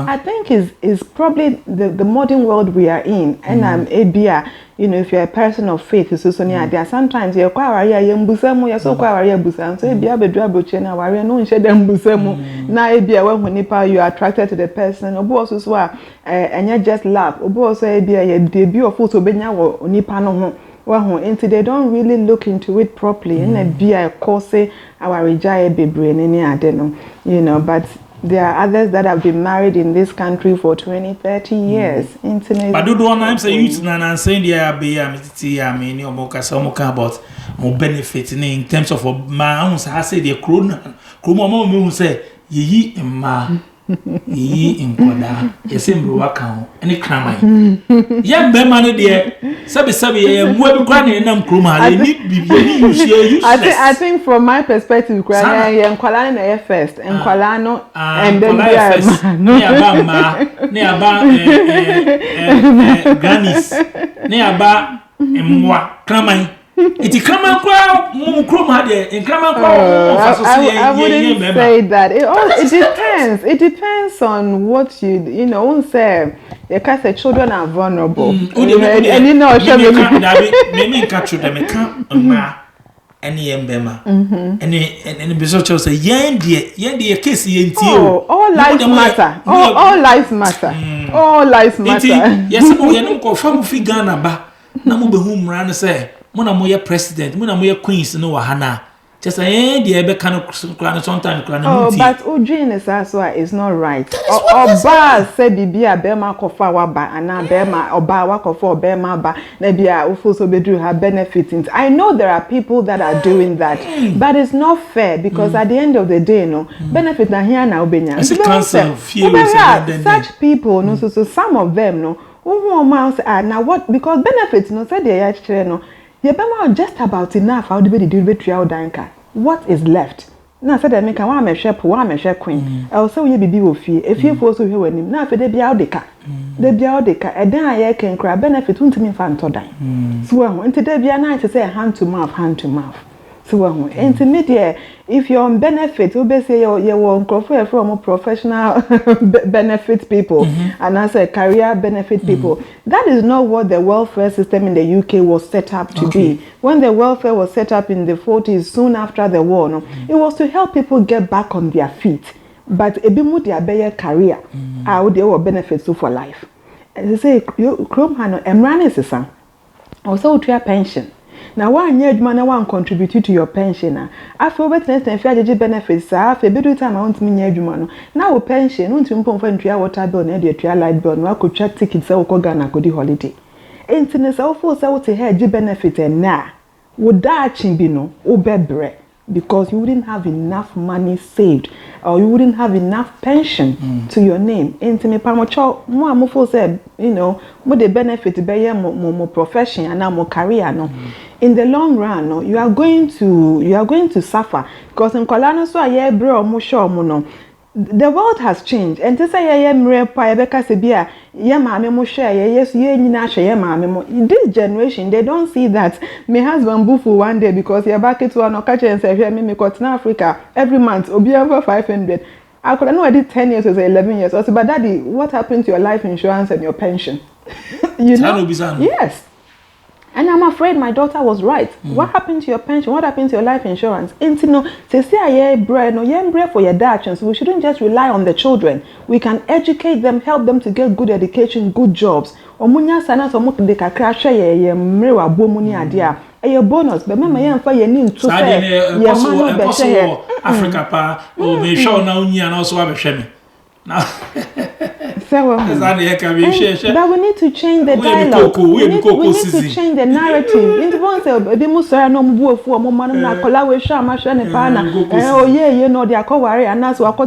I think is probably the modern world we are in and ebia you know if you're a person of faith so near there sometimes you kwa ware ya mbusemu ya so kwa ware ya busa so ebia bedu aboche na ware no nche dem mbusemu na ebia when nipa you are attracted to the person obo also so enya just love obo also ebia ye debut of photo benya wo nipa no ho until they don't really look into it properly and a be a course our rejaya bebre any adeno you know but there are others that have been married in this country for 20-30 years but do one time say you na saying there be I mean you about more benefit in terms of my own say the kroma me say yi ma yi inkoda yesemro waka any crime ya be man there sabi ye mu bi kwa ne nam kroma le ni bibi use I think from my perspective kwa ye nkwala na ye first nkwala no and then ne aba Ghanaians ne aba emwa kraman it come and I wouldn't say that. It depends. It depends on what you know. Won't say because the children are vulnerable. And you know, me catch them. Can't any embema. And the say yen case yen all lives matter. All lives matter. All lives matter. Yes, we no go fam fi Ghana ba. Na mo be hu mra no say muna moye president muna moye queens no wahana Just say the ebe kind of sometimes oh, but Ujin is also is not right. Or ba say bibia bema kofa waba ana bema oba wakofa bema ba na bia ufuso bedru have benefits. I know there are people that are doing that, but it's not fair because at the end of the day, no benefit na here na obenya. Such people, no, so some of them, no, now what because benefits, no, say they actually no. You just about enough. How do we do with your danka? What is left? Now said I make a one share queen. Also you be with fee. If you force to hear him, now for the biaudica. The biaudica, and then I can cry benefit to me fan to die. So into the be a night to say hand to mouth, hand to mouth. So intermediate, if you're on benefit, you say you won't confer from professional benefit people and as a career benefit people. That is not what the welfare system in the UK was set up to be. When the welfare was set up in the 40s, soon after the war, no, it was to help people get back on their feet. But a bit more their career, how they were benefits for life. As I say, Chrome Hano, Emran is a son. Also, to your pension. Now, one year, man, one contribute to your pension. After wetness and fair benefits, after a bit of time, I want me year, now pension, won't you pump and try water bill, and your light bill, I could check tickets, so Ghana could holiday. Internet, so for so to hear benefit and now would that be no, bread because you wouldn't have enough money saved or you wouldn't have enough pension to your name. Intimate Pamocho, more for said, you know, more the benefit be more profession and now more career no. In the long run, no, you are going to suffer because in Kolano so a bro mo sure mo no. The world has changed. And to say this generation, they don't see that my husband bufu one day because you're back to an occasion and say, me got in Africa every month, or be over 500. I could know I did 10 years or 11 years. Also, but daddy, what happened to your life insurance and your pension? You know? Yes. And I'm afraid my daughter was right. What happened to your pension? What happened to your life insurance? And you know, to say I bread, no, bread for your dad. So we shouldn't just rely on the children. We can educate them, help them to get good education, good jobs. Omunya sana so much de kakra ye mrewa bomuni adia. A bonus, but remember, you for your name to say, Africa pa, or may show now and also have a shame. Now. But we need to change the dialogue. We need to change the narrative. Into once a bit more no more for Momma oh yeah, you know, they are covering and that's what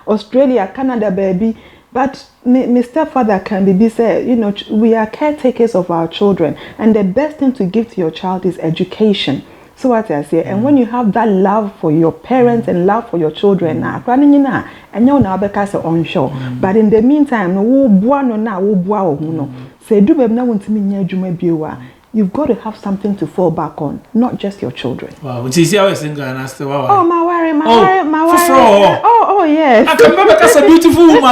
Australia, Canada, baby. But my stepfather can be said, you know, we are caretakers of our children, and the best thing to give to your child is education. So what I say, and when you have that love for your parents and love for your children, and you now because onshore. But in the meantime, say do na want to me you've got to have something to fall back on, not just your children. Wow, which is how I sing and ask oh, my worry. Oh, yes. I can remember that's a beautiful woman.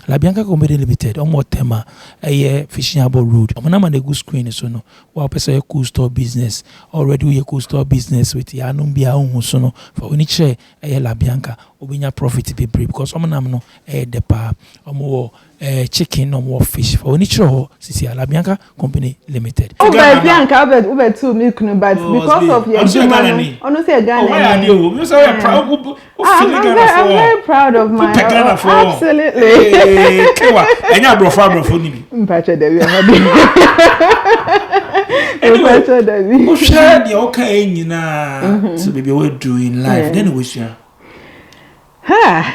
La Bianca Company Limited, or more tema, a fishable road. I'm not a good screen, so no. Well, person a cool store business. Already we a cool store business with Yanumbia Sono for when share a La Bianca, or when your profit to be brave because I'm no a depa or more chicken or more fish for when Sisi La Bianca Company Limited. Oh, Bianca, over 2 milk, but because of your Ghanaian, honestly, a Ghanaian. I'm very proud of my absolutely. And your brother for me. Share the okay, you know, so maybe we're doing life. Then we share. I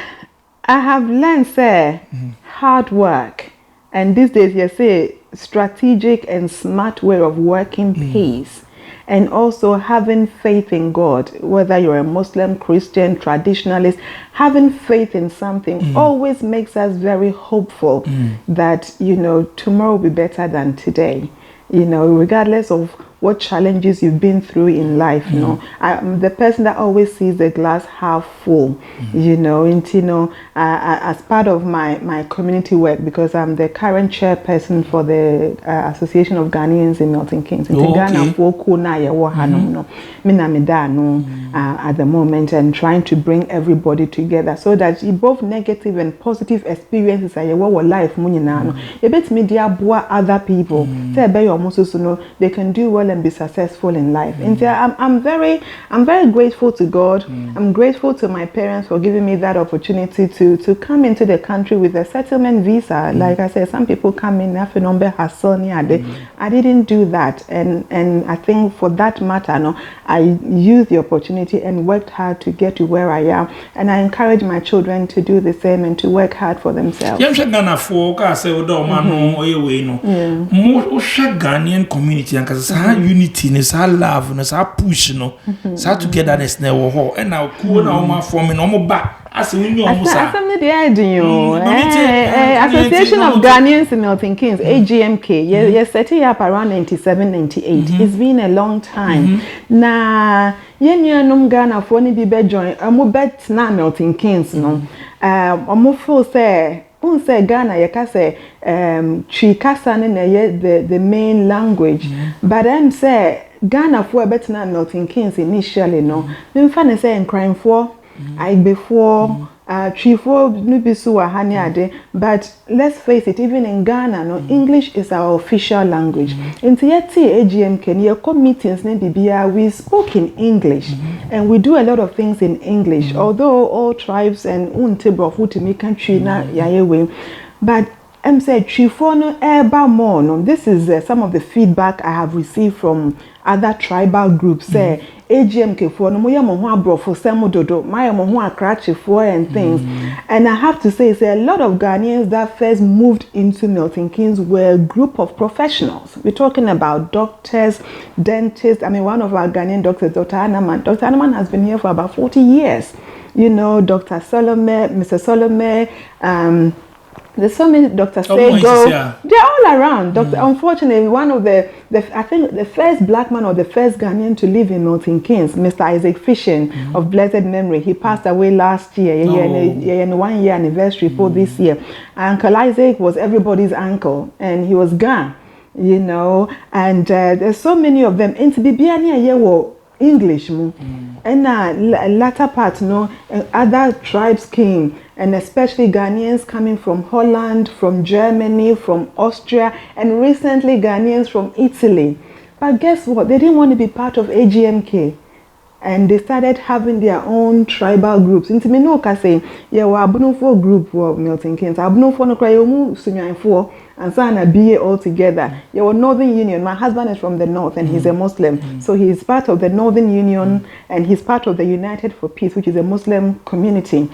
have learned, say, hard work, and these days you say strategic and smart way of working pays. And also having faith in God, whether you're a Muslim, Christian, traditionalist, having faith in something always makes us very hopeful that, you know, tomorrow will be better than today. You know, regardless of what challenges you've been through in life, you know, I'm the person that always sees the glass half full, you know, and, you know, as part of my community work, because I'm the current chairperson for the Association of Ghanaians in Milton Keynes. At the moment, and trying to bring everybody together so that both negative and positive experiences are your life. You bet media other people. They can do well well and be successful in life. And I'm very grateful to God. I'm grateful to my parents for giving me that opportunity to come into the country with a settlement visa. Like I said, some people come in after number Hassoni. I didn't do that, and I think for that matter, no, I used the opportunity and worked hard to get to where I am, and I encourage my children to do the same and to work hard for themselves. Ghana for say Ghanaian community and cause unity, no love, no push, no, togetherness never ho, and now cool now forming no back. As we know, Association of Ghanaians in Milton Keynes, AGMK, yes, set it up around 97, 98. It's been a long time. Na num Ghana for any be join. Bet na Milton Keynes no. Feel say. Say Ghana, you can say Chikasa the main language, but I'm say Ghana for better than Milton Keynes initially no. I'm funny saying crime for I before tree for nubisu haniade, but let's face it, even in Ghana, no English is our official language. In Tieti AGMK, near meetings we spoke in English, and we do a lot of things in English. Although all tribes and untebro futimi country na yayewe, but I'm saying tree for no eba more. No, this is some of the feedback I have received from other tribal groups. Say AGMK for no moya mo ho abrofo semo dodo, my mo ho akrache for and things. And I have to say, a lot of Ghanaians that first moved into Milton Keynes were a group of professionals. We're talking about doctors, dentists. I mean, one of our Ghanaian doctors, Dr. Anaman. Dr. Anaman has been here for about 40 years. You know, Dr. Solomon, Mr. Solomon, there's so many Dr. Sego. They're all around. Unfortunately, one of the I think the first black man or the first Ghanaian to live in Milton Keynes, Mr. Isaac Fishin of blessed memory, he passed away last year. And 1 year anniversary for this year. Uncle Isaac was everybody's uncle, and he was gone, you know. And there's so many of them. And to be English, and latter part, no, other tribes came, and especially Ghanaians coming from Holland, from Germany, from Austria, and recently Ghanaians from Italy. But guess what? They didn't want to be part of AGMK, and they started having their own tribal groups. Into me no say, yeah, we abunofo group of Milton Keynes. Abunofo no cry omu sunyanfo. And so I be all together. Your Northern Union. My husband is from the north, and he's a Muslim, so he's part of the Northern Union, and he's part of the United for Peace, which is a Muslim community.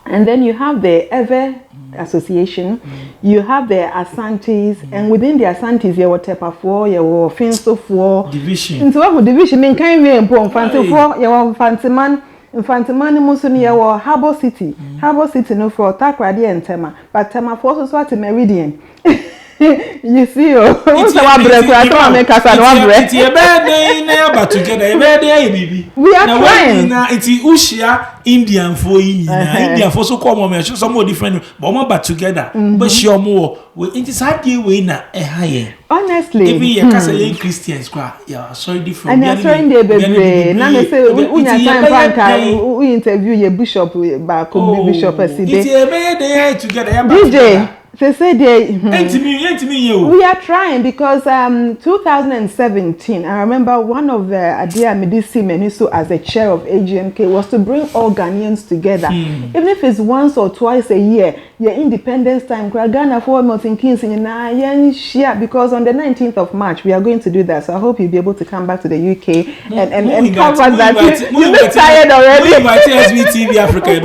And then you have the Ever Association, you have the Asantes, and within the Asantes, you have Tepa for, you have Finso for division. Into what division? Mean kind of important. Fancy for, you have Fancyman. Infantimani Musuni wa Harbour City. Harbour City no for Takrady and Tema. But Tema for also what Meridian. You see, it's our break. We are trying to make us one break. It's a bad day now, but together a bad day, baby. We are trying. It's Ushia Indian for India for so common. Some more different, but together. But she more. It is hard to win a higher. Honestly, even your Catholic Christians, yeah, sorry different. And you're sorry, baby. Now they say we interview your bishop back bishop. It's a bad day together. DJ. They say we are trying because 2017, I remember one of the idea Medisi Meniso as the chair of AGMK was to bring all Ghanaians together. Even if it's once or twice a year, your independence time, Ghana for Milton Keynes share, because on the 19th of March we are going to do that. So I hope you'll be able to come back to the UK and cover that. You look tired already. SVTV Africa,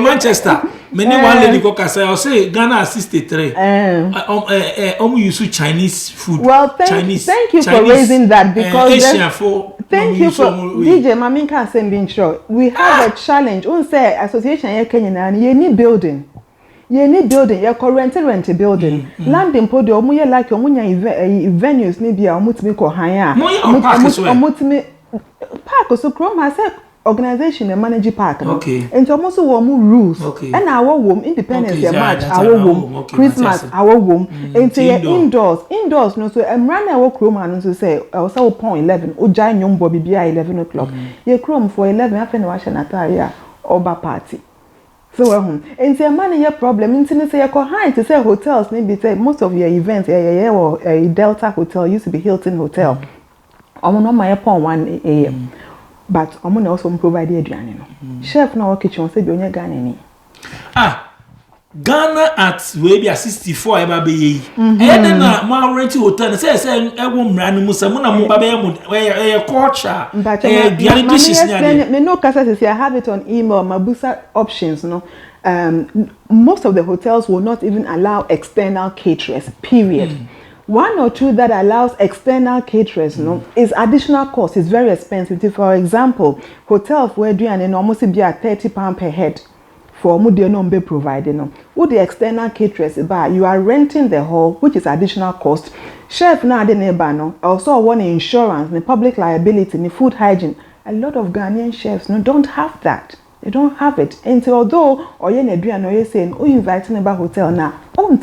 Manchester. Many one lady go say, I'll say Ghana 63. Use Chinese food. Well, thank you for raising that, because thank you for DJ Maminka saying being sure. We have a challenge. We say association here Kenya you need building. You need building. You rent building. Land in Podio, omuye like omunya venues ni bia omutimi ko hanya. Omutimi park so Chrome has said organization and manage park. Okay. And almost warm rules. Okay. And our home Independence Day March, our home Christmas, our home. And indoors no so run our Chrome and so say also point 11 o jai nyombo bibia 11 o'clock. Ye Chrome for 11 happen wash an attire oba party. So and say man your problem into say you high to say hotels maybe say most of your events or Delta Hotel used to be Hilton Hotel. I'm not my upon 1 a.m. But I'm also provide aduane no. Chef na kitchen say be onye Ghanaian. Ghana at maybe 64 eba be yi. Na ma rent hotel say e wo mra no musa mo na mo ba be culture. Dishes me no kasa say I have it on email mabusa options no. Most of the hotels will not even allow external caterers, period. One or two that allows external caterers, no, is additional cost. It's very expensive. For example, hotels where do and almost be at £30 per head for mudia no be provided. No, with the external caterers, you are renting the hall, which is additional cost. Chef na de neighbor no, also one insurance, the public liability, the food hygiene. A lot of Ghanaian chefs don't have that. They don't have it. And so although or you no you saying oh inviting about hotel now,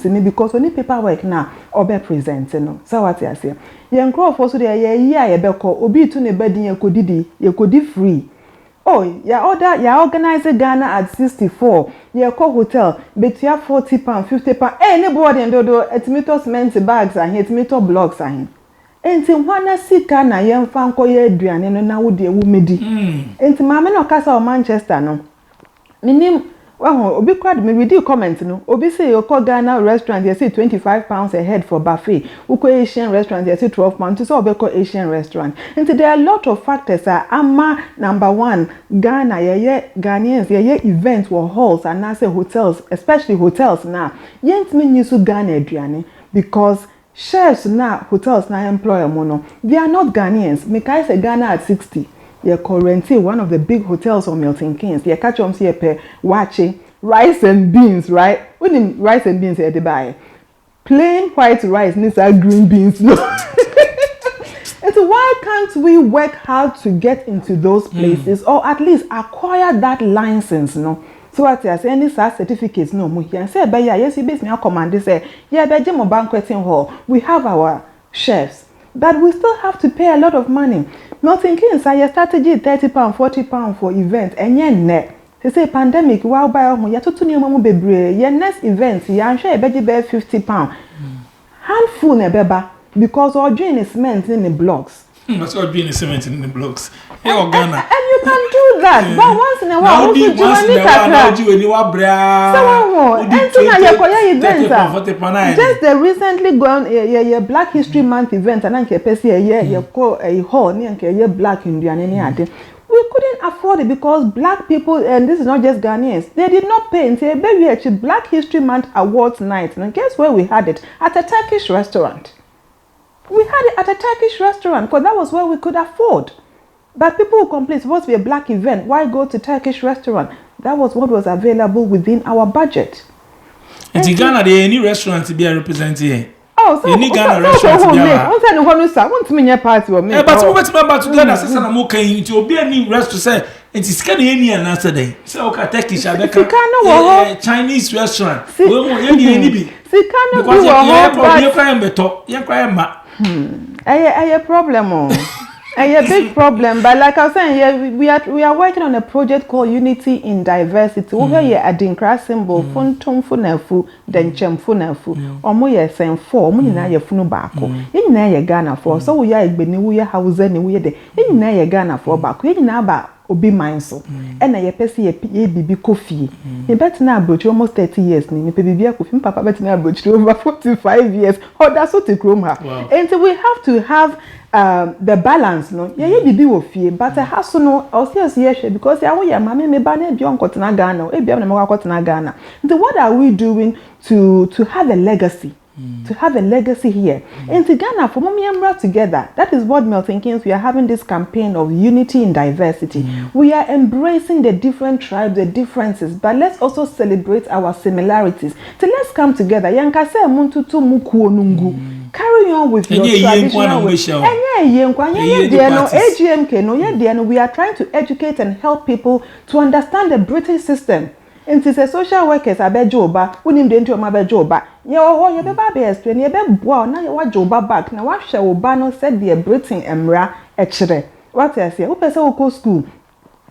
me because only paperwork now or be presenting no. So what I say. Young crow for so there ye be call obi to ne bed you could free. Oh, ya organize Ghana at 64. You call hotel, but you have £40, £50. Anybody and do estimator cement bags and estimator blocks and enti wana sika na yemfa nkoye aduane no na wo de wo medi enti maame no kasa o Manchester no minim obi crowd me read comment no obi say you call Ghana restaurant you say £25 a head for buffet uko Asian restaurant you say £12 so obi call Asian restaurant enti there are a lot of factors ama number 1 Ghana Ghanaians events or halls and na say hotels especially hotels now yentime nyisu Ghana aduane because chefs na hotels na employer mono they are not Ghanaians. Mekai say Ghana at 60 you currently one of the big hotels on Milton Keynes you catch them see pe wache rice and beans right when rice and beans they buy plain white rice needs green beans no. And so why can't we work hard to get into those places or at least acquire that license no. So what I say any certificates no mo here say be yes you base me command say yeah be jemo banqueting hall we have our chefs but we still have to pay a lot of money. Milton Keynes say strategy £30 £40 for event enye net they say pandemic while buy omo ya tutu niam mo bebre your next event ya hwe be be £50 handful na beba because or doing cement in the blocks. That's what being cement in the blocks. Hey, Ghana. And you can do that. But once in a while, once in a while, just the recently gone Black History Month event, and a hall near Black Indian. We couldn't afford it because black people, and this is not just Ghanaians, they did not pay. And say, baby, actually, Black History Month Awards night. And guess where we had it? At a Turkish restaurant. We had it at a Turkish restaurant because that was where we could afford. But people who complain, it's supposed to be a black event. Why go to Turkish restaurant? That was what was available within our budget. And in Ghana, there are any restaurants to be represented here? Oh, so any Ghana restaurants to be want me party or me? But what's about to Ghana? Says I'm okay into be any restaurant. It is kind of any answer day. So okay, Turkish, Chinese restaurant. We want any be. Because you're crying better. You're crying ma. A problem. A big problem, but like I was saying, we are working on a project called Unity in Diversity. Over here at Dinkra symbol, Funtum Funafu, Denchem Funafu, or Moya send four, Munina Funubako. In Naya Ghana for so we are Benuya Hausen, we are the in Naya Ghana for back, in Naba. Obi mindful and I pesi ye bibi coffee. He bet na broach almost 30 years ni bibia coffee papa bet na broach over 45 years. Oh that's what take room her. And so we have to have the balance no. Ye bibi wo fie but has no or see because ya wo ya mama me ba na bi on kotena Ghana. E bi na me kotena Ghana. So what are we doing to have a legacy? To have a legacy here. And to Ghana, for Momiamra together, that is what Milton Keynes, we are having this campaign of unity in diversity. We are embracing the different tribes, the differences, but let's also celebrate our similarities. So let's come together. Yankase Muntutu Muku Nungu. Carry on with your traditional way. We are trying to educate and help people to understand the British system. And since social workers are bejoba, we need to bejoba. You be baby explain, you be boy, now you want joba back. Now what shall Obano said the Britain emra echere. What I say, who person go school?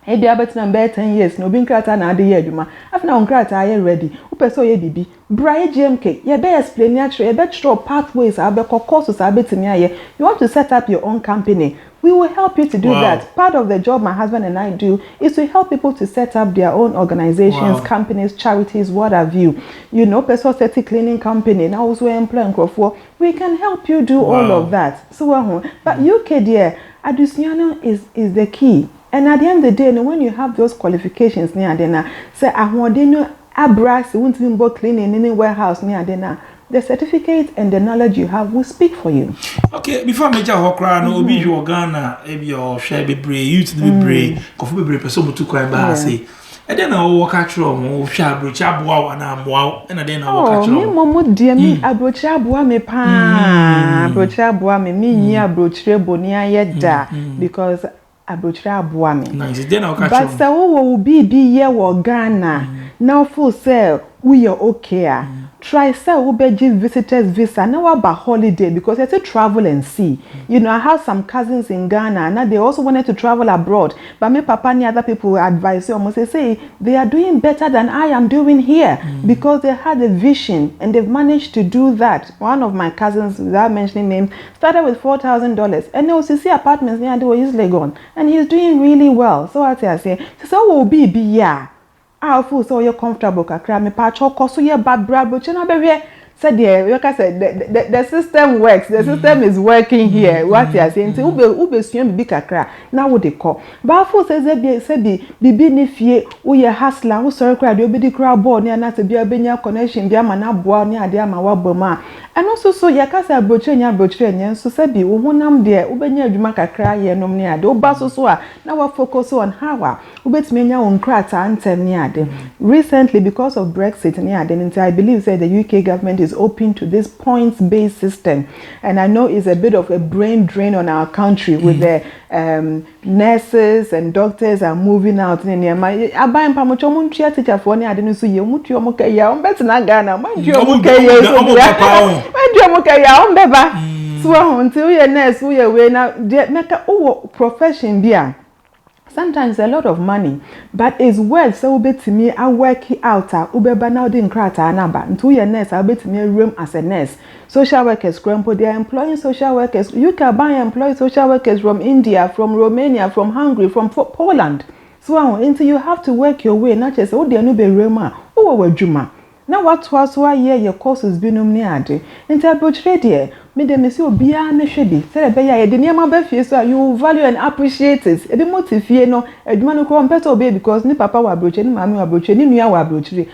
Ebi abetina be 10 years no bi nkrata na ade ye adwuma afna on nkrata ye ready upeso ye bibi bra GMK ye be explain ya ye be throw pathways abe courses abetimi aye. You want to set up your own company, we will help you to do that. Part of the job my husband and I do is to help people to set up their own organizations, companies, charities, what have you. You know, person set a cleaning company now also employ for we can help you do all of that. So but UK dear adusiano is the key. And at the end of the day, when you have those qualifications near Adena, say ahwadeno abras won't even go clean in any warehouse near Adena. The certificate and the knowledge you have will speak for you. Okay, before Major Hokra, no be your Ghana, your share be brave, you to be brave, coffee be brave, person to cry by say. And then I walk at home, shall broach abwa and I'm wow, and then I walk at home. Oh, Momo dear me, abroach abwa me pa, broach abwa me near broach bonia yeda because abroach abwa me. Nice, then I'll catch but so will be ye or Ghana. Now full sale, we are okay. Try sell Ubeji visitors visa now about holiday because it's a travel and see. You know, I have some cousins in Ghana and they also wanted to travel abroad. But me papa and other people advise you almost say they are doing better than I am doing here because they had a vision and they've managed to do that. One of my cousins, without mentioning names, started with $4,000 and they also see apartments near the gone and he's doing really well. So I say, so will be yeah. I feel so you're comfortable kakra me pa choko so ye bad brad but you know be said there like I said the system works, the system is working here. What you are saying ube suan bi kakra na wo de call but I feel say bibi ni fie wo ye hustler wo sorry kra de obedi kra board ni na se bia benya connection bia ma na boa ni ade ama wa boma and also so ye ka say abrochre nya so say bi wo honam de ubenya adwuma kakra ye nom ni ade oba so a na wa focus on how ubetime nya won krata antem ni ade. Recently because of Brexit ni ade I believe say the UK government is open to this points-based system, and I know it's a bit of a brain drain on our country with the nurses and doctors are moving out in here. My abayin pamocho mun tia teacher for ni ade no so ye mutu omo ka ya on bet na Ghana man ju omo ka ya so man ju omo ka ya on beba so until you nurse we we na make a profession bia. Sometimes a lot of money, but it's worth so bit to me. I work it out. Ubeba now didn't cry to number. Until your nurse, I bet me a room as a nurse. Social workers, grandpa, they are employing social workers. You can buy and employ social workers from India, from Romania, from Hungary, from Poland. So until you have to work your way, not just oh they no be rema, oh we juma. Now what was why your courses be no neade. Until approach there. Me dem say obia na hwebi say be ya ye de niam ba fie so you value and appreciate it e be motivate no adwuma no ko mpeta obe because ni papa wa broche ni mama wa broche ni nua wa broche ye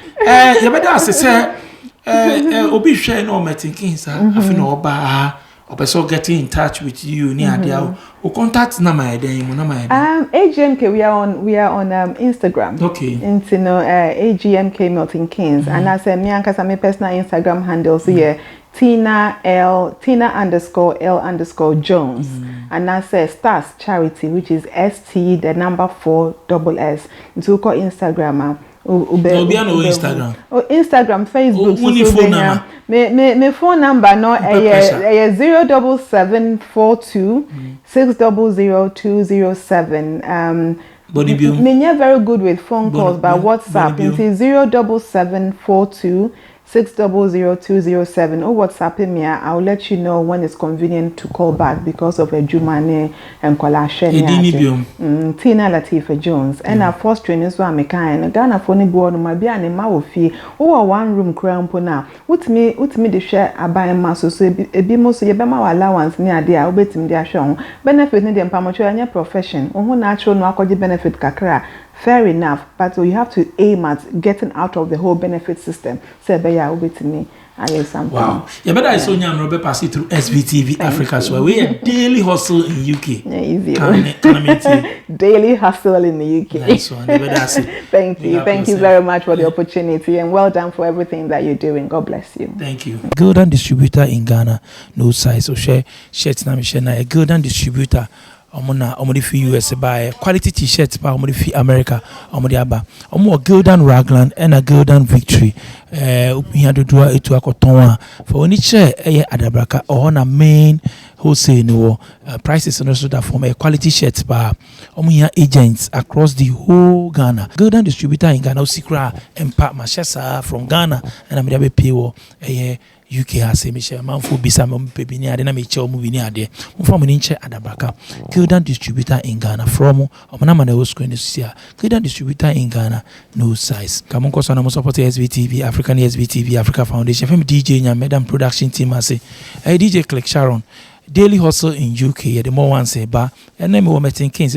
be da say obi hwe no metinkin sa afi no oba obeso getting in touch with you ni adia o contact na my den mo na my AGMK we are on Instagram. Okay. Into no AGMK Milton Keynes and I say me ankasa me personal Instagram handle so yeah Tina_L_Jones and I say Stars Charity which is ST the number 4 double S. Into call Instagram Instagram, Facebook, phone number. Me phone number no 07742 6000207. Me very good with phone calls by WhatsApp. It's 07742 6000207 or WhatsApp me. I'll let you know when it's convenient to call back because of a Jumane and Kolasheni. Tina Latifa Jones and our first training so I'm a kind Ghana for ni board my be an ma ofi or one room crown pona. With me the share I buy maso so a be most ye be my allowance near there obetim dia show benefit ni dem pamocho anya profession who natural no akodi benefit kakra. Fair enough, but you have to aim at getting out of the whole benefit system. Say, "Beya, over to me." I get something. Wow, yeah, but I saw you and Robert pass it through SVTV Africa. So we are daily hustle in UK. Yeah, easy. Daily hustle in the UK. Nice one. Thank you very much for the opportunity and well done for everything that you're doing. God bless you. Thank you. Golden distributor in Ghana, no size. So share a golden distributor. omona fi US buy quality t-shirts pa omona fi America omodi aba omo Gildan Raglan and a Gildan Victory opia dodo etu akoton a for oni che adabraka na main wholesale no prices and also that from a quality shirts pa omo agents across the whole Ghana. Gildan distributor in Ghana Osikra empa mashesa from Ghana and am dey pay wo UK has a Michelle Manfo Bisa Pebini Adena Michel Movini Ade, from an inch Adabraka, Gildan distributor in Ghana from Omanamana was going to see Gildan distributor in Ghana, no size. Come on, cause on support SVTV, African SVTV, Africa Foundation, from DJ and Madam Production Team. I say, DJ Click Sharon. Daily hustle in UK, the more one say ba, and then we were meeting kings,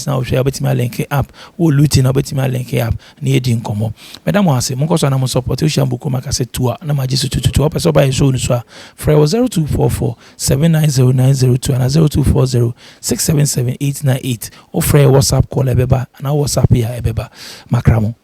now share about my link up, or looting about my link up, near the income. Madam was say, Monkos and I'm support you Shambuko Macase tour, and I'm just to up so by a show. Frey was 0244 790902 and 0240 677 898, or Frey WhatsApp call Ebeba, and our WhatsApp here Ebeba Macramo.